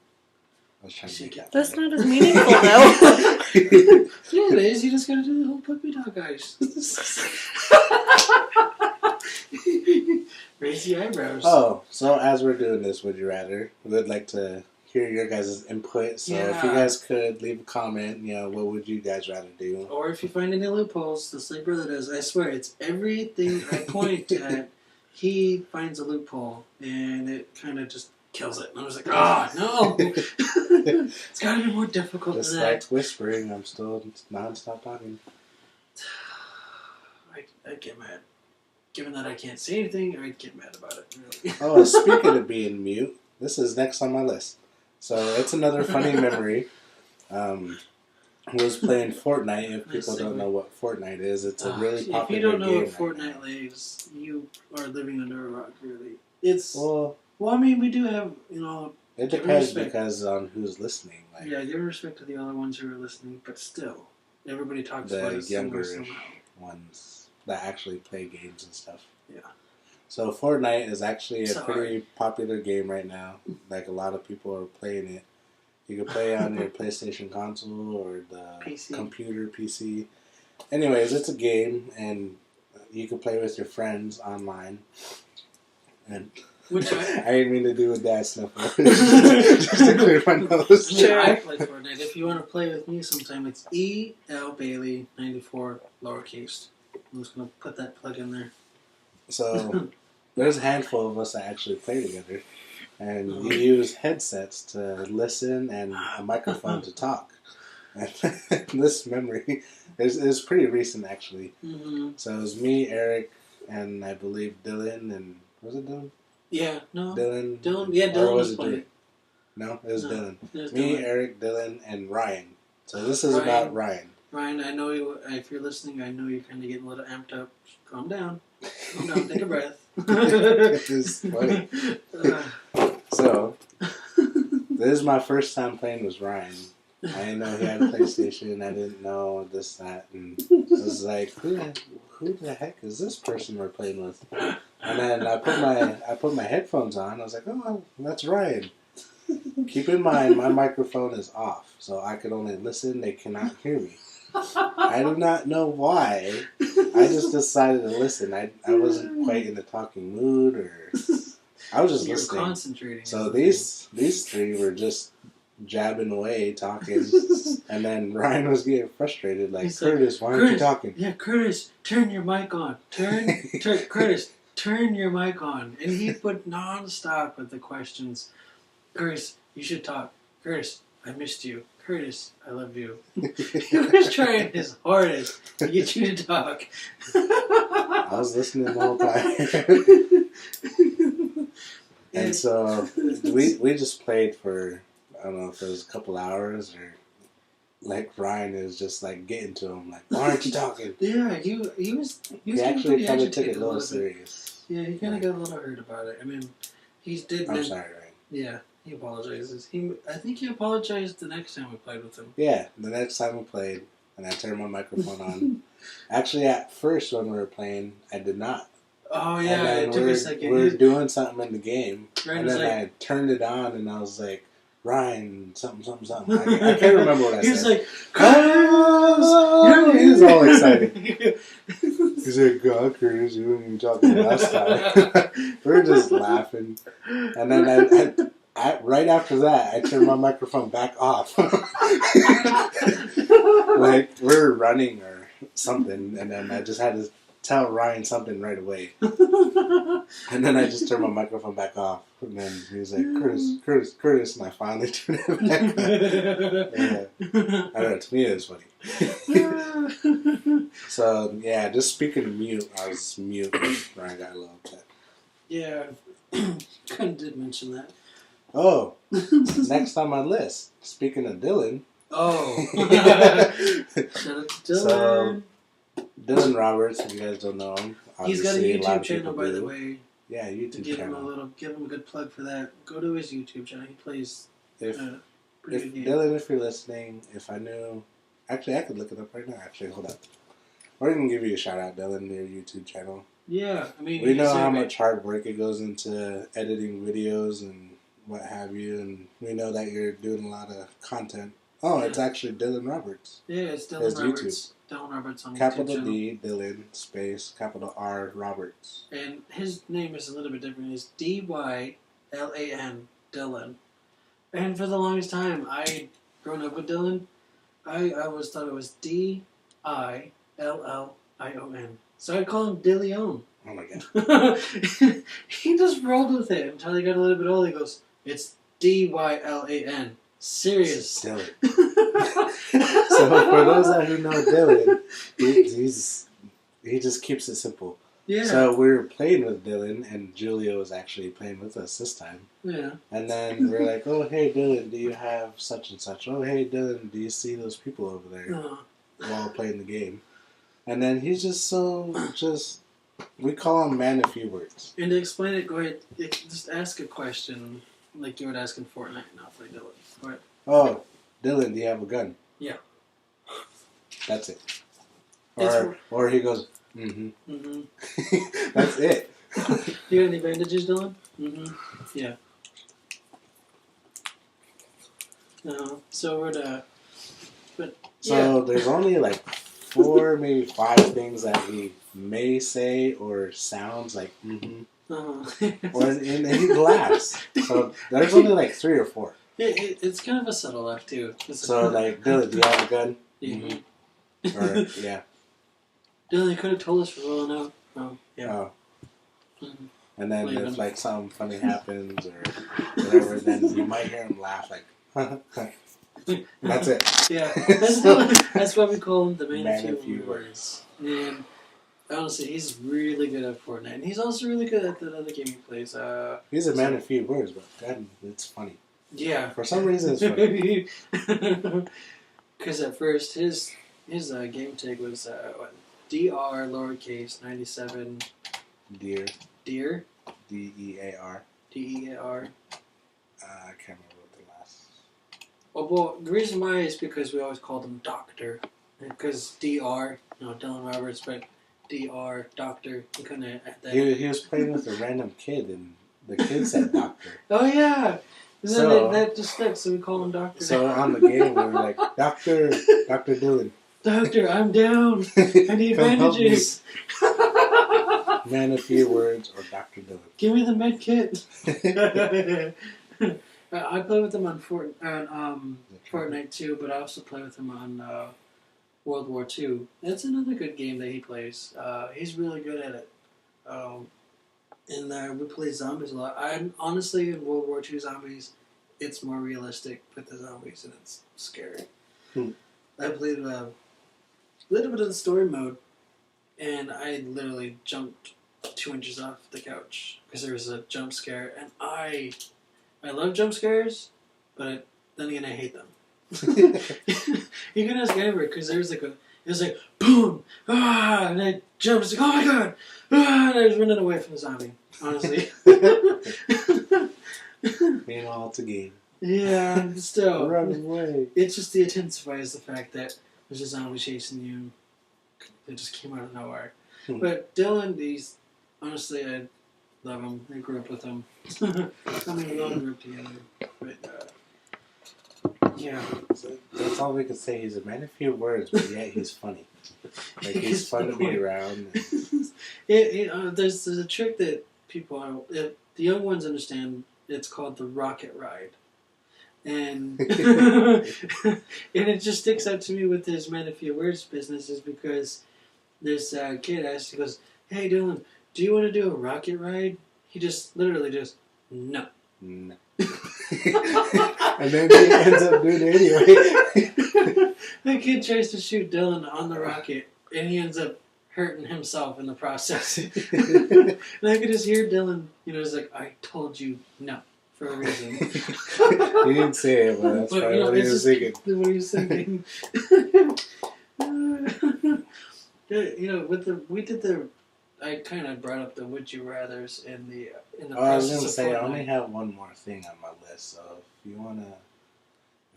I was trying to make that. That's not as meaningful, though. Yeah, it is. You just gotta do the whole puppy dog eyes. Raise the eyebrows. Oh, so as we're doing this, would you rather? We would like to hear your guys' input. So if you guys could leave a comment, what would you guys rather do? Or if you find any loopholes, the Slave Brother does. I swear, it's everything I point at. He finds a loophole, and it kind of just kills it. And I was like, no! It's got to be more difficult just than that. Just like whispering, I'm still non-stop talking. I'd get mad. Given that I can't say anything, I'd get mad about it, really. Oh, speaking of being mute, this is next on my list. So it's another funny memory. Was playing Fortnite. If people don't know what Fortnite is, it's a really popular game. If you don't know what Fortnite is, you are living under a rock, really. It's well, I mean, we do have, It depends because on who's listening. Like, yeah, give respect to the other ones who are listening, but still, Everybody talks the about it younger somehow. ones that actually play games and stuff. Yeah. So Fortnite is actually a Sorry. pretty popular game right now. Like a lot of people are playing it. You can play on your PlayStation console or the PC. computer PC. Anyways, it's a game, and you can play with your friends online. And Which I didn't mean to do a dad sniffer. Just to clear my nose. I play Fortnite. If you want to play with me sometime, it's E.L. Bailey 94 lowercase. I'm just gonna put that plug in there. So there's a handful of us that actually play together, and you use headsets to listen and a microphone to talk. And this memory is pretty recent, actually. Mm-hmm. So it was me, Eric, and I believe Dylan, and was it Dylan? Yeah, no. Dylan. Yeah, Dylan or was it playing. Drew? No, it was Dylan. It was Me, Dylan. Eric, Dylan, and Ryan. So this is Ryan. about Ryan. Ryan, I know you. If you're listening, I know you're kind of getting a little amped up. Calm down. Calm down. Take a breath. It is funny. So this is my first time playing with Ryan. I didn't know he had a PlayStation. I didn't know this, that, and I was like, who the heck is this person we're playing with? And then I put my headphones on. I was like, oh, that's Ryan. Keep in mind, my microphone is off, so I could only listen. They cannot hear me. I do not know why. I just decided to listen. I wasn't quite in the talking mood, or I was just You're listening. concentrating. So these three were just jabbing away, talking, and then Ryan was getting frustrated, like, Curtis, why aren't you talking? Yeah, Curtis, turn your mic on. Curtis, turn your mic on. And he put non-stop with the questions. Curtis, you should talk. Curtis, I missed you. Curtis, I love you. He was trying his hardest to get you to talk. I was listening the whole time. And so we just played for, I don't know if it was a couple hours, or like Ryan is just like getting to him, like, why aren't you talking? Yeah, he was He actually kind of took agitated it a little serious. Yeah, he kind of got a little hurt about it. I mean, he did. I'm sorry, Ryan. Yeah, he apologizes. I think he apologized the next time we played with him. Yeah, the next time we played, and I turned my microphone on. Actually, at first when we were playing, I did not. Oh yeah, it took a second. We were doing something in the game, Ryan and then like, I turned it on, and I was like, Ryan, something. I can't remember what I said. He was like, Curtis! He was all excited. He's like, God, Curtis, you weren't even talking last time. We were just laughing. And then I right after that, I turned my microphone back off. Like, we're running or something, and then I just had to tell Ryan something right away. And then I just turned my microphone back off. And then he was like, Curtis, and I finally turned it back on. Yeah. I don't know, to me it was funny. So, yeah, just speaking of mute, I was mute when Ryan got a little upset. Yeah, kind of did mention that. Oh, next on my list, speaking of Dylan. Oh. Shout out to Dylan. So, Dylan Roberts, if you guys don't know him. He's got a obviously lot YouTube of people channel, by do. the way. Yeah, YouTube Give channel. him a good plug for that. Go to his YouTube channel. He plays If pretty good games. Dylan, if you're listening, if I knew, actually I could look it up right now. Actually, hold up. We're gonna give you a shout out, Dylan, your YouTube channel. Yeah, I mean, We know how much hard work it goes into editing videos and what have you, and we know that you're doing a lot of content. Oh, Yeah. it's actually Dylan Roberts. Yeah, it's Dylan His Roberts. YouTube. Dylan Roberts on Capital YouTube channel. D, Dylan, space, capital R, Roberts. And his name is a little bit different. It's D-Y-L-A-N, Dylan. And for the longest time, grown up with Dylan, I always thought it was D-I-L-L-I-O-N. So I call him Dillion. Oh my god. He just rolled with it until he got a little bit older. He goes, it's D-Y-L-A-N. Serious. Dylan. So for those who know Dylan, he just keeps it simple. Yeah. So we were playing with Dylan, and Julia was actually playing with us this time. Yeah. And then we're like, oh, hey, Dylan, do you have such and such? Oh, hey, Dylan, do you see those people over there while playing the game? And then he's just we call him man of few words. And to explain it, go ahead. Just ask a question like you would ask in Fortnite, not play Dylan. Go ahead. Oh, Dylan, do you have a gun? Yeah. That's it. It's- Or he goes, mm-hmm. Mm-hmm. That's it. You got any bandages, Dylan? Mm-hmm. Yeah. So we're the... But, So there's only like 4, maybe 5 things that he may say or sounds like, mm-hmm. And he laughs. So there's only like 3 or 4. It's kind of a subtle laugh, too. So, like, Dylan, do you have a gun? Mm-hmm. Or, yeah. Dylan, you could have told us for all now. Oh, yeah. Oh. Mm-hmm. And then Leave if, him. like, something funny happens or whatever, then you might hear him laugh, like, that's it. Yeah. That's why we call him the man of few words. And honestly, he's really good at Fortnite. And he's also really good at the other game he plays. He's a man of few words, but God, it's funny. Yeah. For some reason, it's funny. Because at first, his game tag was DR lowercase 97 Deer. deer D-E-A-R. DEAR. I can't remember what the last. Oh, well, the reason why is because we always called him Doctor. Because DR, Dylan Roberts, but DR, Doctor, he couldn't add that. He was playing with a random kid, and the kid said Doctor. Oh, yeah! And then So- that just stuck, so we call him Doctor. So on the game, we were like, Dr. Dylan. Doctor, I'm down! I need Come help me. bandages! Man of few words or Dr. Dylan. Give me the med kit! I play with him on Fortnite too, but I also play with him on World War II. That's another good game that he plays. He's really good at it. And we play zombies a lot. I'm honestly in World War II zombies, it's more realistic with the zombies and it's scary. I played a little bit of the story mode, and I literally jumped 2 inches off the couch because there was a jump scare, and I love jump scares, but then again I hate them. You can ask Amber because it was like boom, and I jumped. It's like, oh my god, and I was running away from the zombie. Honestly, Meanwhile, it's a game. yeah, but still, Run away. it just intensifies the fact that there's a zombie chasing you. And it just came out of nowhere. But Dylan, honestly, I love him. I grew up with him. I mean, we all grew up together. But yeah. So that's all we could say. He's a man of few words, but yet he's funny. Like, he's fun to be around. There's a trick that people, the young ones understand. It's called the rocket ride. And and it just sticks out to me with his man of few words business is because this kid asked, he goes, "Hey Dylan, do you want to do a rocket ride?" He just literally just no. And then he ends up doing it anyway. The kid tries to shoot Dylan on the rocket, and he ends up hurting himself in the process. And I could just hear Dylan, it's like, I told you no, for a reason. He didn't say it, but that's probably what he was thinking. What he was thinking. I kind of brought up the would you rather's in the I was process gonna of say I Fortnite. only have one more thing on my list, so if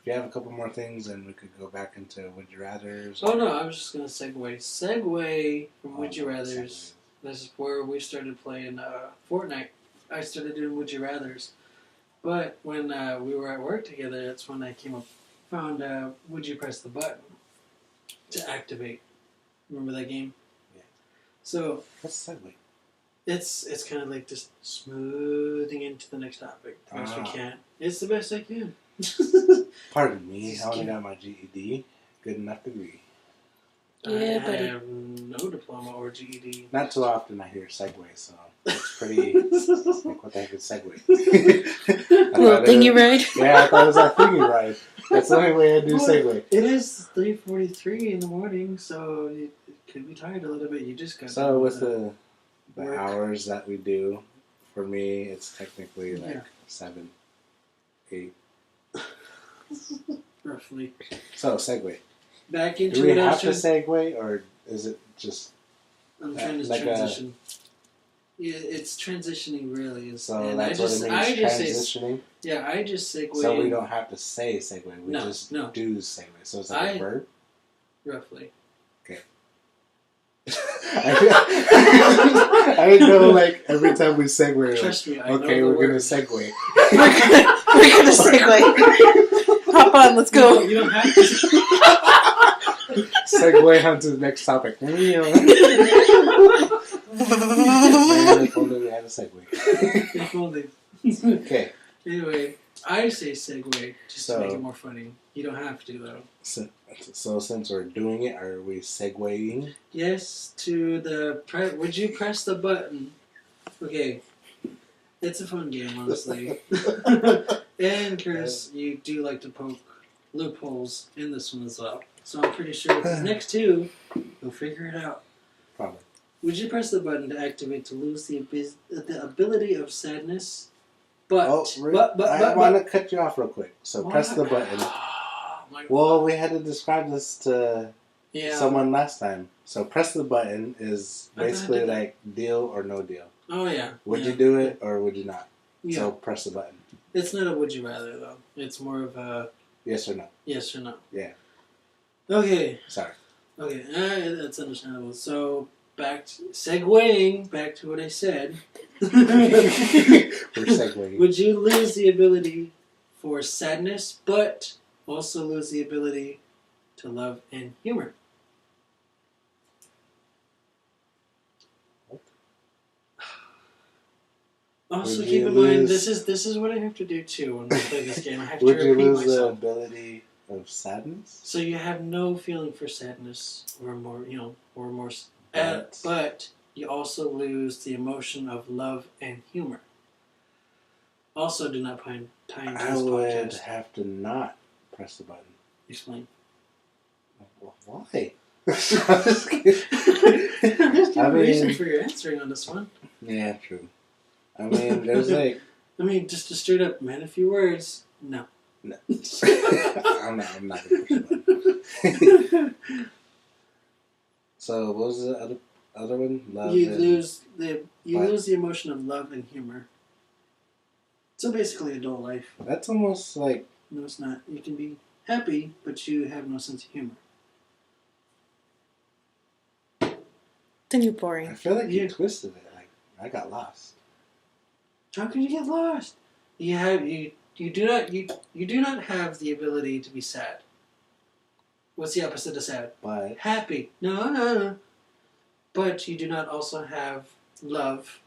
you have a couple more things, then we could go back into would you rather's. Oh no, I was just gonna segue from would you rather's. This is where we started playing Fortnite. I started doing would you rather's, but when we were at work together, that's when I found would you press the button to activate. Remember that game? Yeah. So What's segue? it's kind of like just smoothing into the next topic the best we can. It's the best I can. Pardon me, I only got my GED. Good enough degree. Yeah, I buddy. have no diploma or GED. Not too often I hear segue, so it's pretty. Like, what the heck is segue? Little thingy ride. Yeah, I thought it was that thingy ride. That's the only way I do segue. It is 3:43 in the morning, so you could be tired a little bit. You just got So with the work. hours that we do, for me, it's technically like Yeah. 7, 8. roughly So segue. back Do into we it. have to segue, or is it just I'm trying to like transition. Yeah, it's transitioning really. so? And That's what it I means, just say, transitioning. yeah, I just segue. So we don't have to say segue. We No, just no. do segue. So it's like I- a verb. roughly. I didn't know, like, every time we segue, we're Trust me, like, I know okay, the we're going to words. segue. We're gonna segue. Hop on, let's go. You don't have to. Segue on to the next topic. Man, if only we had a segue. If only. Okay. Anyway, I say segue just to make So- it more funny. You don't have to, though. So since we're doing it, are we segueing? Yes, to the... Would you press the button? Okay. It's a fun game, honestly. And, Chris, you do like to poke loopholes in this one as well. So I'm pretty sure with these next two, you'll figure it out. Probably. Would you press the button to activate to lose the ability of sadness? But, I want to cut you off real quick. So What? press the button. Oh, my Well, we had to describe this to yeah. someone last time. So press the button is I thought I basically did that. like deal or no deal. Oh, yeah. Would yeah. you do it or would you not? Yeah. So press the button. It's not a would you rather, though. It's more of a Yes or no? yes or no. Yeah. Okay. Sorry. Okay. That's understandable. So, segueing back to what I said. We're segueing. Would you lose the ability for sadness, but also lose the ability to love and humor? What? Also, Would keep you in mind lose- this is what I have to do too when we play this game. I have Would to you repeat lose the myself. ability of sadness? So you have no feeling for sadness or more, or remorse, But- but you also lose the emotion of love and humor. Also, do not find time to I this would podcast. have to not press the button. Explain. Well, why? I'm just kidding. I'm just giving I a reason mean- for your answering on this one. Yeah, true. I mean, there's like... I mean, just to straight up, man, a few words. No. No. I'm not going to push the button. So, what was the other one? Love You and- lose What? the emotion of love and humor. So basically, adult life. That's almost like... No, it's not. You can be happy, but you have no sense of humor. Then you're I boring. feel like Yeah. you twisted it. Like, I got lost. How can you get lost? You do not have the ability to be sad. What's the opposite of sad? But... Happy. No. But you do not also have love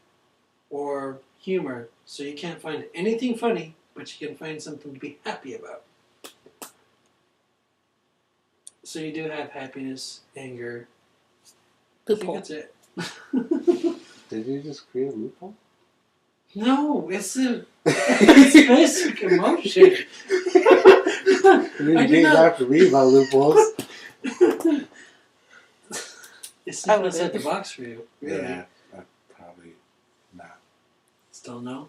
or humor. So you can't find anything funny, but you can find something to be happy about. So you do have happiness, anger. I think Loophole. that's it. Did you just create a loophole? No, it's basic emotion. You I did didn't not- have to read about loopholes. It's I not would. outside the box for you. Really. Yeah, probably not. Still no?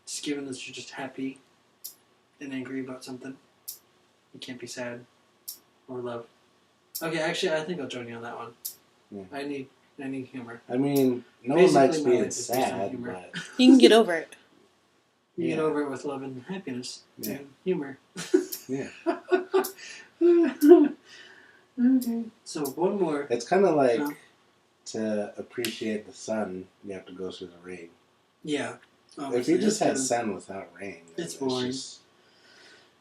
Just given that you're just happy and angry about something. You can't be sad or love. Okay, actually, I think I'll join you on that one. Yeah. I need humor. I mean, no Basically, one likes my being life is based on sad, humor. but You can get over it. You get Yeah. over it with love and happiness Yeah. and humor. yeah, Okay. So one more. it's kind of like Yeah. to appreciate the sun, you have to go through the rain. Yeah. If you just had that's sun without rain, It's boring. Just,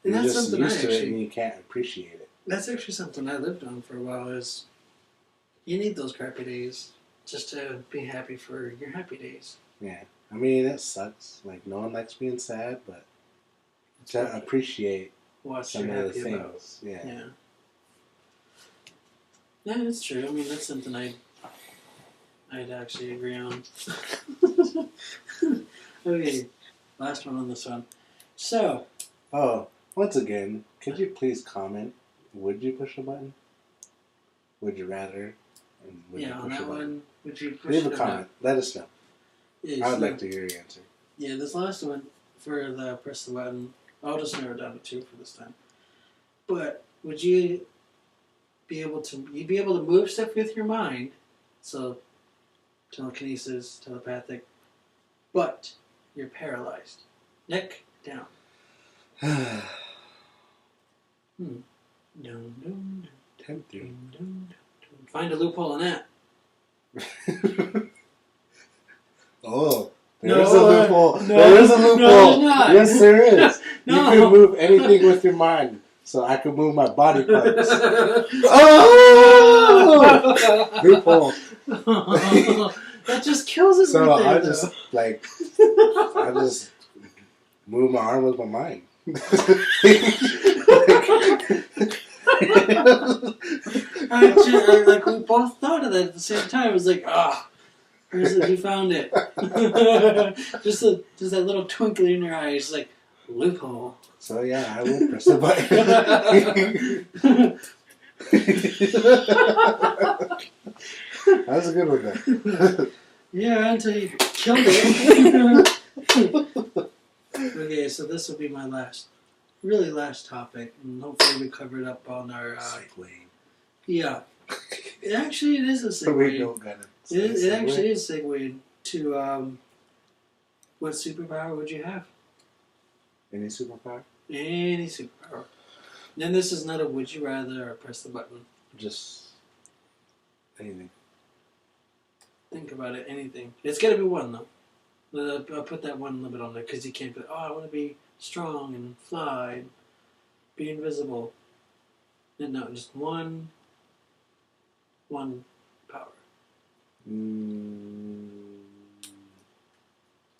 And you're that's just something I used to it actually- and you can't appreciate it. That's actually something I lived on for a while. Is you need those crappy days just to be happy for your happy days. Yeah, I mean it sucks. Like no one likes being sad, but to appreciate What some you're of the happy about. things. Yeah. Yeah. Yeah, that's true. I mean, that's something I'd actually agree on. Okay, last one on this one. So, Oh, once again, could you please comment? Would you push the button? Would you rather? And would you yeah, on push that the button? one, would you push Leave a it or comment. not? Let us know. Yeah, I would so- like to hear your answer. Yeah, this last one for the press the button, I'll just narrow it down to 2 for this time. But would you be able to move stuff with your mind, so telekinesis, telepathic, but you're paralyzed, neck down. Dun, dun, Tempt you. dun, dun, dun. Find a loophole in that. Oh, No, there's a loophole. no, There is a loophole. no, there's not. Yes, there is. No. You can move anything with your mind, so I can move my body parts. Oh! Loophole. That just kills it. So right there, I just move my arm with my mind. Like we both thought of that at the same time. It was like, you found it. just that little twinkle in your eye. It's like loophole. So yeah, I will press the button. That was a good one, though. Yeah, until you killed it. Okay, so this will be my last topic, and hopefully we covered up on our Segue. Yeah, it is a segue. We don't gotta say It actually segue. is segued to what superpower would you have? Any superpower? Any superpower. And this is not a would you rather or press the button. Just anything. Think about it. Anything. It's got to be one though. I'll put that one limit on there because you can't put. Oh, I want to be strong and fly, and be invisible. No, just one power.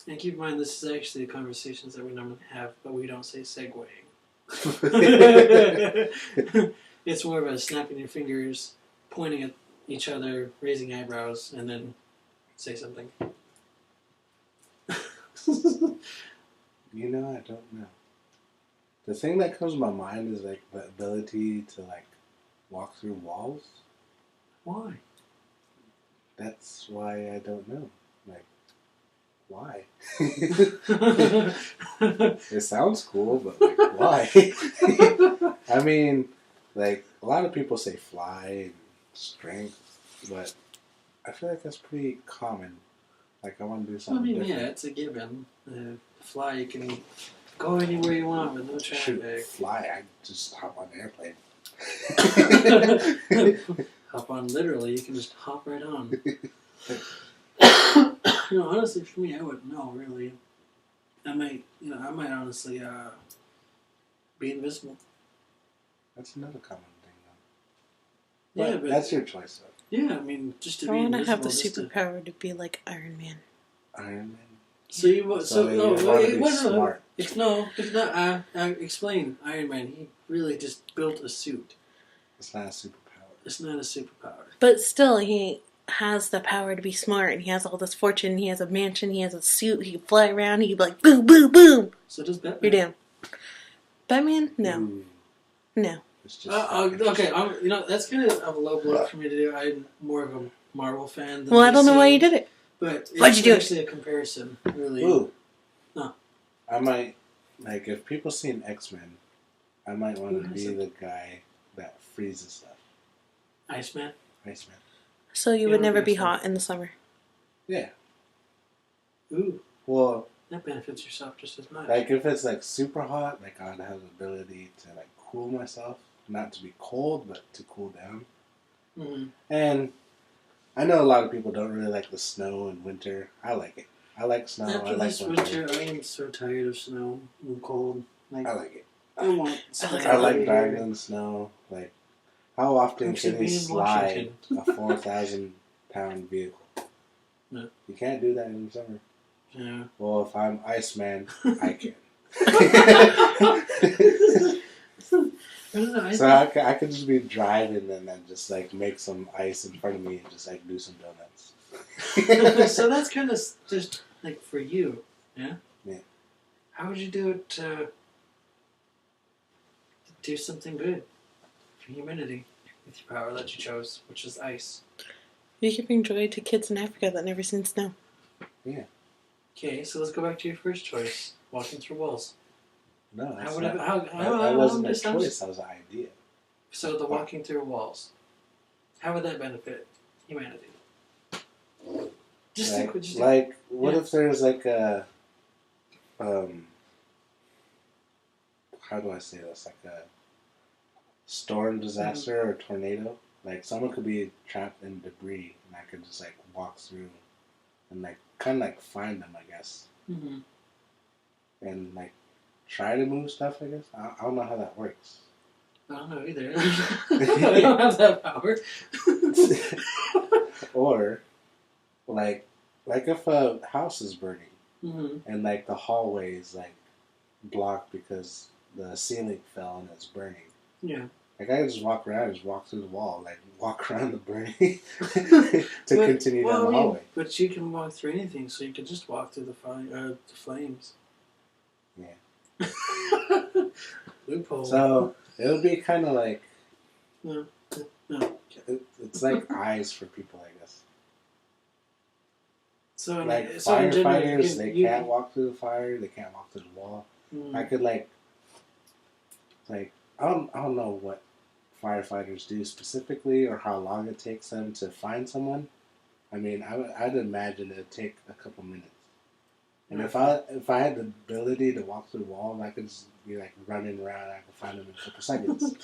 And keep in mind, this is actually the conversations that we normally have, but we don't say segueing. It's more of a snapping your fingers, pointing at each other, raising eyebrows, and then say something. You know, I don't know. The thing that comes to my mind is like the ability to like walk through walls. Why? That's why I don't know. Like, why? It sounds cool, but like, why? I mean, like a lot of people say fly and strength, but I feel like that's pretty common. Like I want to do I something mean, different. yeah, it's a given. Fly, you can go anywhere you want with no Shoot, traffic. fly! I just hop on an airplane. Hop on, literally, you can just hop right on. Honestly, for me, I wouldn't know, really. I might honestly be invisible. That's another common thing, though. Yeah, But but that's your choice, though. yeah, I mean, just to I be want to invisible. have the just to- superpower to be like Iron Man. Iron Man. So you want So you want to be smart. It's not. Explain Iron Man. He really just built a suit. It's not a superpower. It's not a superpower. But still, he has the power to be smart, and he has all this fortune, he has a mansion, he has a suit, he can fly around, he can be like, boom, boom, boom. So does Batman. You're down. Batman? No. Ooh, No. it's just Okay. That's kind of a low blow for me to do. I'm more of a Marvel fan than Well, I don't know DC, why you did it. But Why'd it's you do it? actually a comparison, really. Ooh. No. I might, like, if people seen X-Men, I might want to Who be hasn't? the guy that freezes stuff. Iceman. Iceman. So you Yeah, would never be that's hot in the summer. Yeah. Ooh, Well, that benefits yourself just as much. like, if it's, like, super hot, like, I'd have the ability to, like, cool myself. Not to be cold, but to cool down. Mm-hmm. And I know a lot of people don't really like the snow and winter. I like it. I like snow. I After like this winter. winter, I am so tired of snow and cold. I like it. I want snow. I like driving in the snow. Like, how often Actually, can you being in slide Washington. a 4,000-pound vehicle? No. You can't do that in the summer. Yeah. Well, if I'm Iceman, I can. I don't know. So I could just be driving and then just like make some ice in front of me and just like do some donuts. So that's kind of just like for you, yeah? Yeah. How would you do it to do something good for humanity with your power that you chose, which is ice? You can bring joy to kids in Africa that never seen snow. Yeah. Okay, so let's go back to your first choice, walking through walls. No, that's How would not, that that wasn't a choice. That was an idea. So the walking through walls, how would that benefit humanity? Just Like, think what you do. like what Yeah. if there's like a how do I say this? Like storm disaster or tornado, like someone could be trapped in debris, and I could just like walk through and like kind of like find them, I guess, Mm-hmm. and like try to move stuff. I guess I don't know how that works. I don't know either. I don't have that power. Or like if a house is burning Mm-hmm. and like the hallway is like blocked because the ceiling fell and it's burning. Yeah. Like I could just walk around, just walk through the wall, like walk around the burning to continue down the hallway. But you can walk through anything, so you can just walk through the flames. Yeah. Loophole. So it would be kind of like No. it's like eyes for people, I guess. So Like in general, firefighters, they can't walk through the fire. They can't walk through the wall. I could like I don't know what firefighters do specifically or how long it takes them to find someone. I mean, I'd imagine it'd take a couple minutes. And if I had the ability to walk through the wall, I could just be like running around. I could find them in a couple seconds.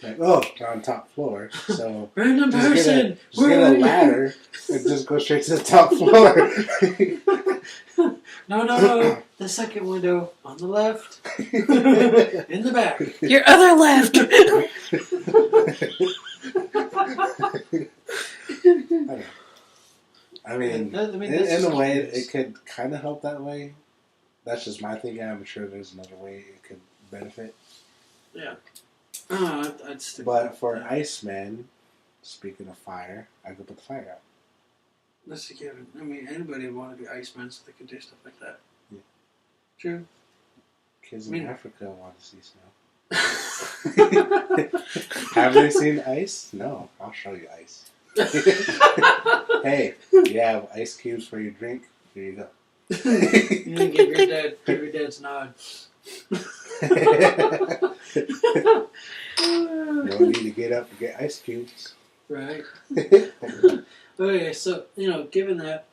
Like, oh, they're on top floor, so random person, just get a ladder and just go straight to the top floor. No. The second window on the left, in the back. Your other left. I mean, in a way, it could kind of help that way. That's just my thinking. I'm sure there's another way it could benefit. Yeah. I'd stick But with for that. Iceman, speaking of fire, I could put the fire out. That's a given. I mean, anybody would want to be Iceman so they could do stuff like that. Yeah. True. Kids I mean- in Africa want to see snow. Have they seen ice? No. I'll show you ice. Hey, you have ice cubes for your drink? Here you go. You need to give your dad's nod. No need to get up and get ice cubes. Right. Okay, so given that,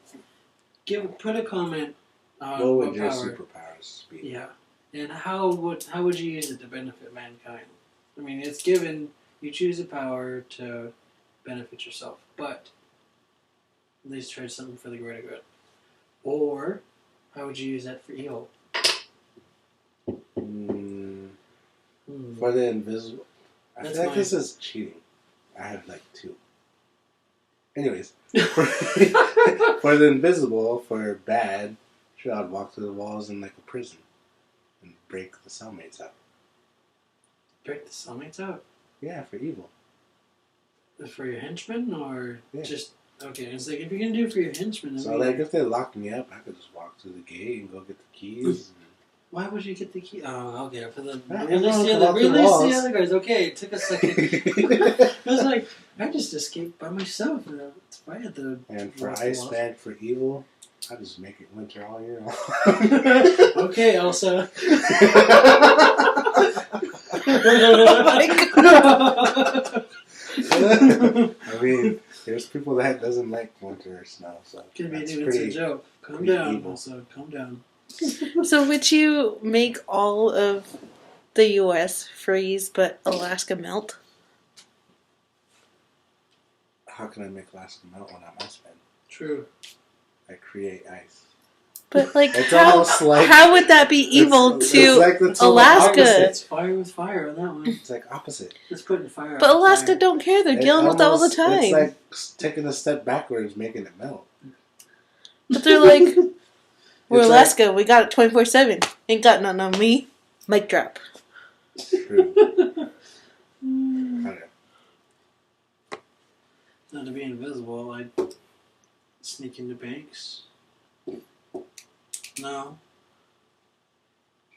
put a comment on What would what your power. superpowers be? Yeah, and how would you use it to benefit mankind? I mean, it's given you choose a power to benefit yourself, but at least try something for the greater good. Or how would you use that for evil? For the invisible, I That's feel like mine. this is cheating. I have like 2. Anyways, for the invisible, for bad, sure, I'd walk through the walls in like a prison and break the cellmates out. Break the cellmates out? Yeah, for evil. For your henchmen, or Yeah. just okay? It's like if you're gonna do it for your henchmen, So like if they locked me up, I could just walk through the gate and go get the keys. why would you get the key? Oh, okay. For the Yeah, release everyone the can walk the walls. other guys. Okay, it took a second. I was like, I just escaped by myself. If I had the And for Iceman, for evil, I just make it winter all year long. Okay, Elsa. I mean, there's people that doesn't like winter or snow, so Could be that's it's a pretty. joke. Calm pretty down, evil. Elsa. Calm down. So would you make all of the U.S. freeze but Alaska melt? How can I make Alaska melt when I'm Iceman? True. I create ice. But like, It's almost like how would that be evil it's to like the total Alaska? opposite. It's fire with fire on that one. It's like opposite. It's putting fire. But out Alaska fire. don't care. They're It dealing with it all the almost- time. It's like taking a step backwards, making it melt. But they're like, we're It's Alaska. We got it 24/7. Ain't got nothing on me. Mic drop. True. I don't know. Not to be invisible, I'd sneak into banks. No.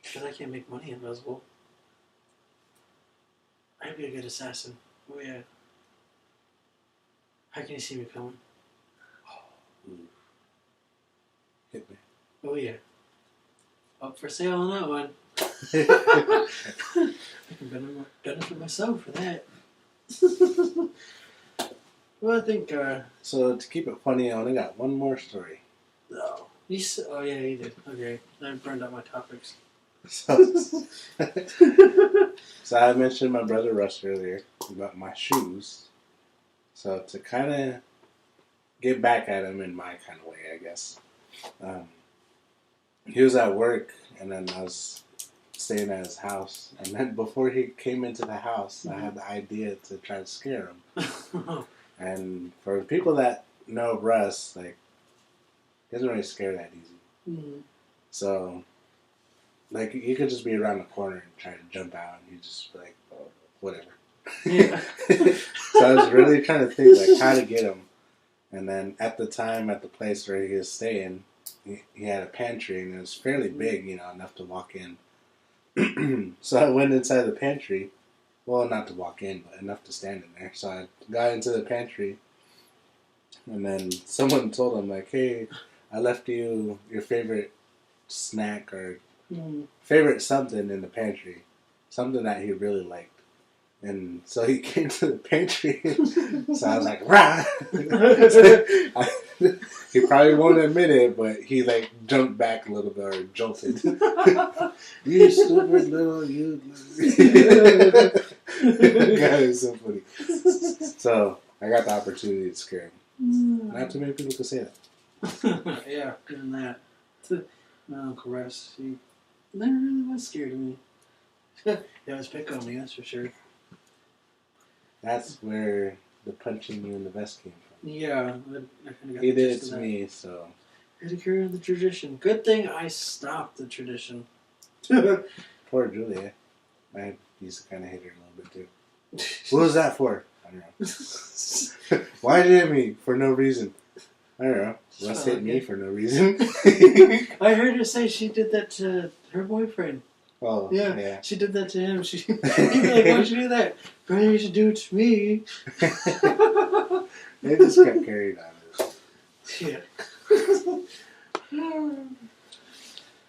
Because I can't make money invisible. I'd be a good assassin. Oh yeah. How can you see me coming? Hit me. Oh yeah. Up for sale on that one. I can benefit myself for that. Well, I think, So to keep it funny, I only got one more story. oh yeah, you did. Okay. I burned out my topics. So, so I mentioned my brother Russ earlier about my shoes. So to kind of get back at him in my kind of way, I guess. He was at work, and then I was staying at his house. And then before he came into the house, I had the idea to try to scare him. And for people that know Russ, like, he doesn't really scare that easy. Mm-hmm. So, like, you could just be around the corner and try to jump out, and you just be like, oh, whatever. Yeah. So I was really trying to think, like, how to get him. And then at the time, at the place where he was staying, he had a pantry, and it was fairly big, you know, enough to walk in. So I went inside the pantry. Well, not to walk in, but enough to stand in there. So I got into the pantry, and then someone told him, like, hey, I left you your favorite snack or favorite something in the pantry. Something that he really liked. And so he came to the pantry, so I was like, rah! He probably won't admit it, but he, like, jumped back a little bit, or jolted. You stupid little, you. God, it's so funny. So, I got the opportunity to scare him. Not too many people could say that. Yeah, doing that. My Uncle Russ, he never really was scared of me. He always pick on me, that's for sure. That's where the punching you in the vest came from. Yeah, I kind of got He the did gist it of to that. me, so. I had to carry on the tradition. Good thing I stopped the tradition. Poor Julia. I used to kind of hate her a little bit too. What was that for? I don't know. Why did it hit me? For no reason. I don't know. Russ hit me for no reason. I heard her say she did that to her boyfriend. Oh, yeah. She did that to him. He'd be like, why'd you do that? Girl, you should do it to me. They just got carried on. Yeah.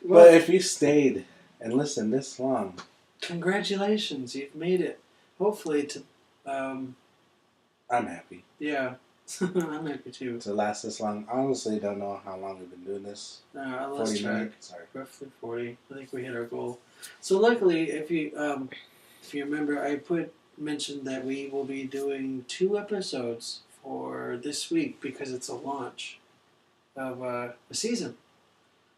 But if you stayed and listened this long, congratulations, you've made it. Hopefully to, I'm happy. yeah. I'm happy too. To last this long. I honestly don't know how long we've been doing this. I 40 lost track. minutes. Sorry. Roughly 40. I think we hit our goal. So luckily, if you remember, I mentioned that we will be doing 2 episodes for this week because it's a launch of a season.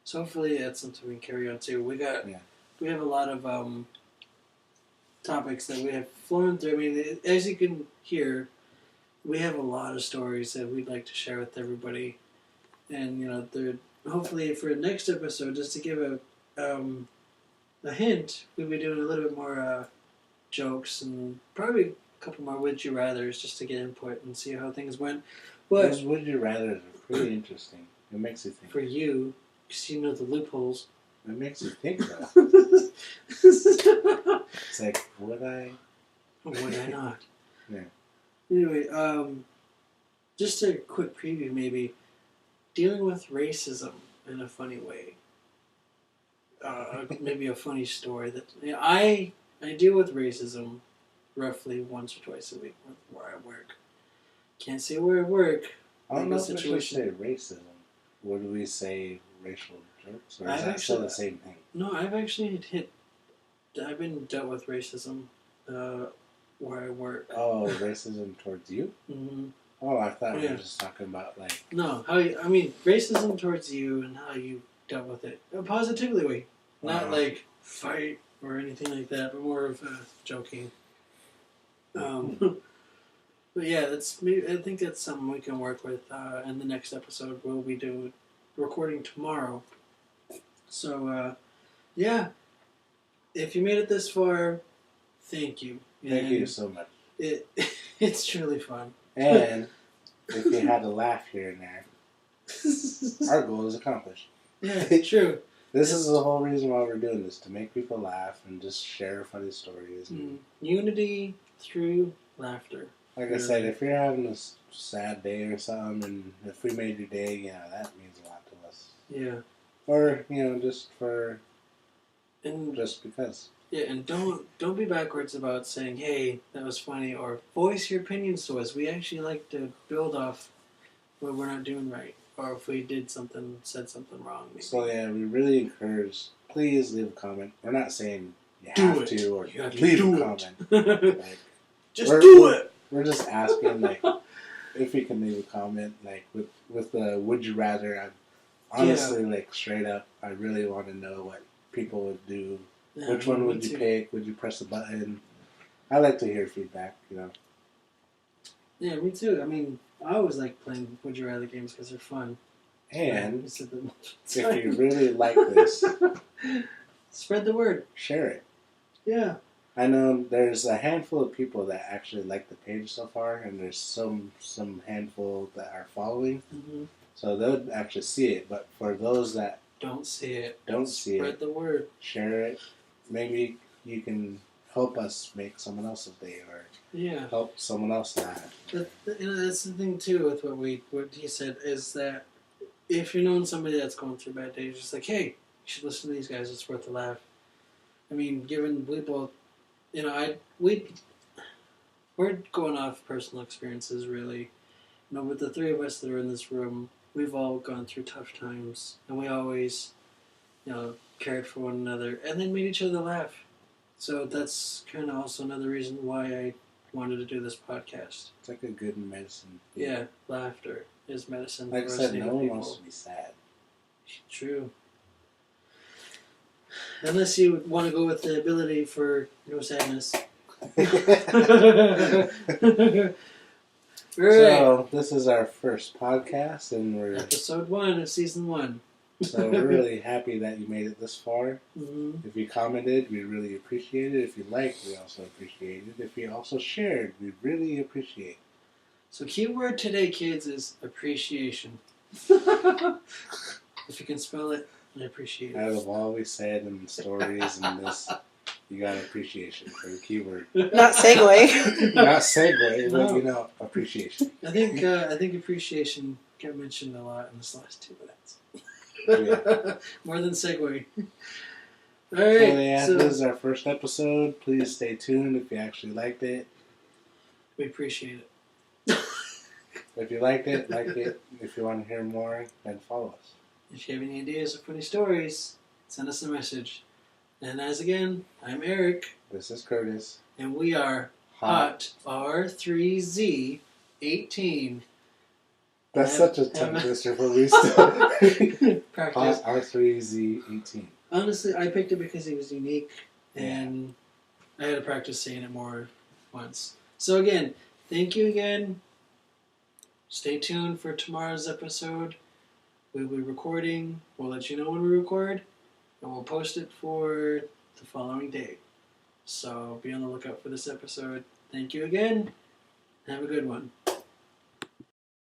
So hopefully that's something we can carry on to. We have a lot of topics that we have flown through. I mean, as you can hear, we have a lot of stories that we'd like to share with everybody. And, you know, hopefully for the next episode, just to give a hint, we'll be doing a little bit more jokes and probably a couple more would you rathers just to get input and see how things went. But those would you rathers are pretty interesting. It makes you think. For you, because you know the loopholes. It makes you think, though. It's like, would I? Or would I not? Yeah. Anyway, just a quick preview maybe. Dealing with racism in a funny way. Maybe a funny story that I deal with racism roughly once or twice a week where I work. Can't say where I work. I don't know if we should say racism. Would we say racial jokes? Or is that still the same thing? No, I've been dealt with racism where I work. Oh, racism towards you? Mm-hmm. Oh, I thought we were just talking about, like... No, racism towards you and how you dealt with it. Positively. Not like fight or anything like that, but more of joking. But yeah, I think that's something we can work with in the next episode. We'll be recording tomorrow. So, yeah. If you made it this far, thank you. Thank you so much. It's truly fun. And if you had to laugh here and there, our goal is accomplished. Yeah, true. This is the whole reason why we're doing this, to make people laugh and just share funny stories. Unity through laughter. Like I said, if you're having a sad day or something, and if we made your day, that means a lot to us. Yeah. Or, just because. Yeah, and don't be backwards about saying, hey, that was funny, or voice your opinions to us. We actually like to build off what we're not doing right, or if we said something wrong. Maybe. So yeah, we really encourage please leave a comment. We're not saying you Do have it. to or You have to leave do a it. comment. Like, Just we're- do it. We're just asking, like, if you can leave a comment, like, with the would you rather. I'm honestly, like, straight up, I really want to know what people would do. Yeah, Which one me would you too. pick? Would you press a button? I like to hear feedback, you know. Yeah, me too. I mean, I always like playing Would You Rather games because they're fun. And We said that multiple if you times. really like this, Spread the word. share it. Yeah. I know there's a handful of people that actually like the page so far, and there's some handful that are following, Mm-hmm. so they'll actually see it. But for those that Don't see it. don't see Spread it, the word. share it. Maybe you can help us make someone else's day, or Yeah. help someone else laugh. That's the thing too with what he said is that if you're knowing somebody that's going through bad days, just like, hey, you should listen to these guys. It's worth a laugh. I mean, given we both, we're going off personal experiences, really. With the three of us that are in this room, we've all gone through tough times, and we always, cared for one another, and then made each other laugh. So that's kind of also another reason why I wanted to do this podcast. It's like a good medicine. Yeah, laughter is medicine. Like I for us said, native no one people. wants to be sad. True. Unless you want to go with the ability for no sadness. Right. So this is our first podcast, and we're Episode 1 of Season 1. so we're really happy that you made it this far. Mm-hmm. If you commented, we really appreciate it. If you liked, we also appreciate it. If you also shared, we really appreciate it. So keyword today, kids, is appreciation. If you can spell it, I appreciate Out it. of all we said and stories and this, you got appreciation for the keyword. Not segue. Not segue, but No. appreciation. I think appreciation got mentioned a lot in this last 2 minutes. Yeah. More than segue. All So right. yeah, So this is our first episode. Please stay tuned if you actually liked it. we appreciate it. If you liked it, like it. If you want to hear more, then follow us. If you have any ideas or funny stories, send us a message. And as again, I'm Eric, This is Curtis. and we are Hot R3Z18. That's Have- such a tongue have- twister for we still. Practice. Hot R3Z18. Honestly, I picked it because it was unique, and I had to practice saying it more once. So again, thank you again. Stay tuned for tomorrow's episode. We'll be recording. We'll let you know when we record, and we'll post it for the following day. So be on the lookout for this episode. Thank you again. Have a good one.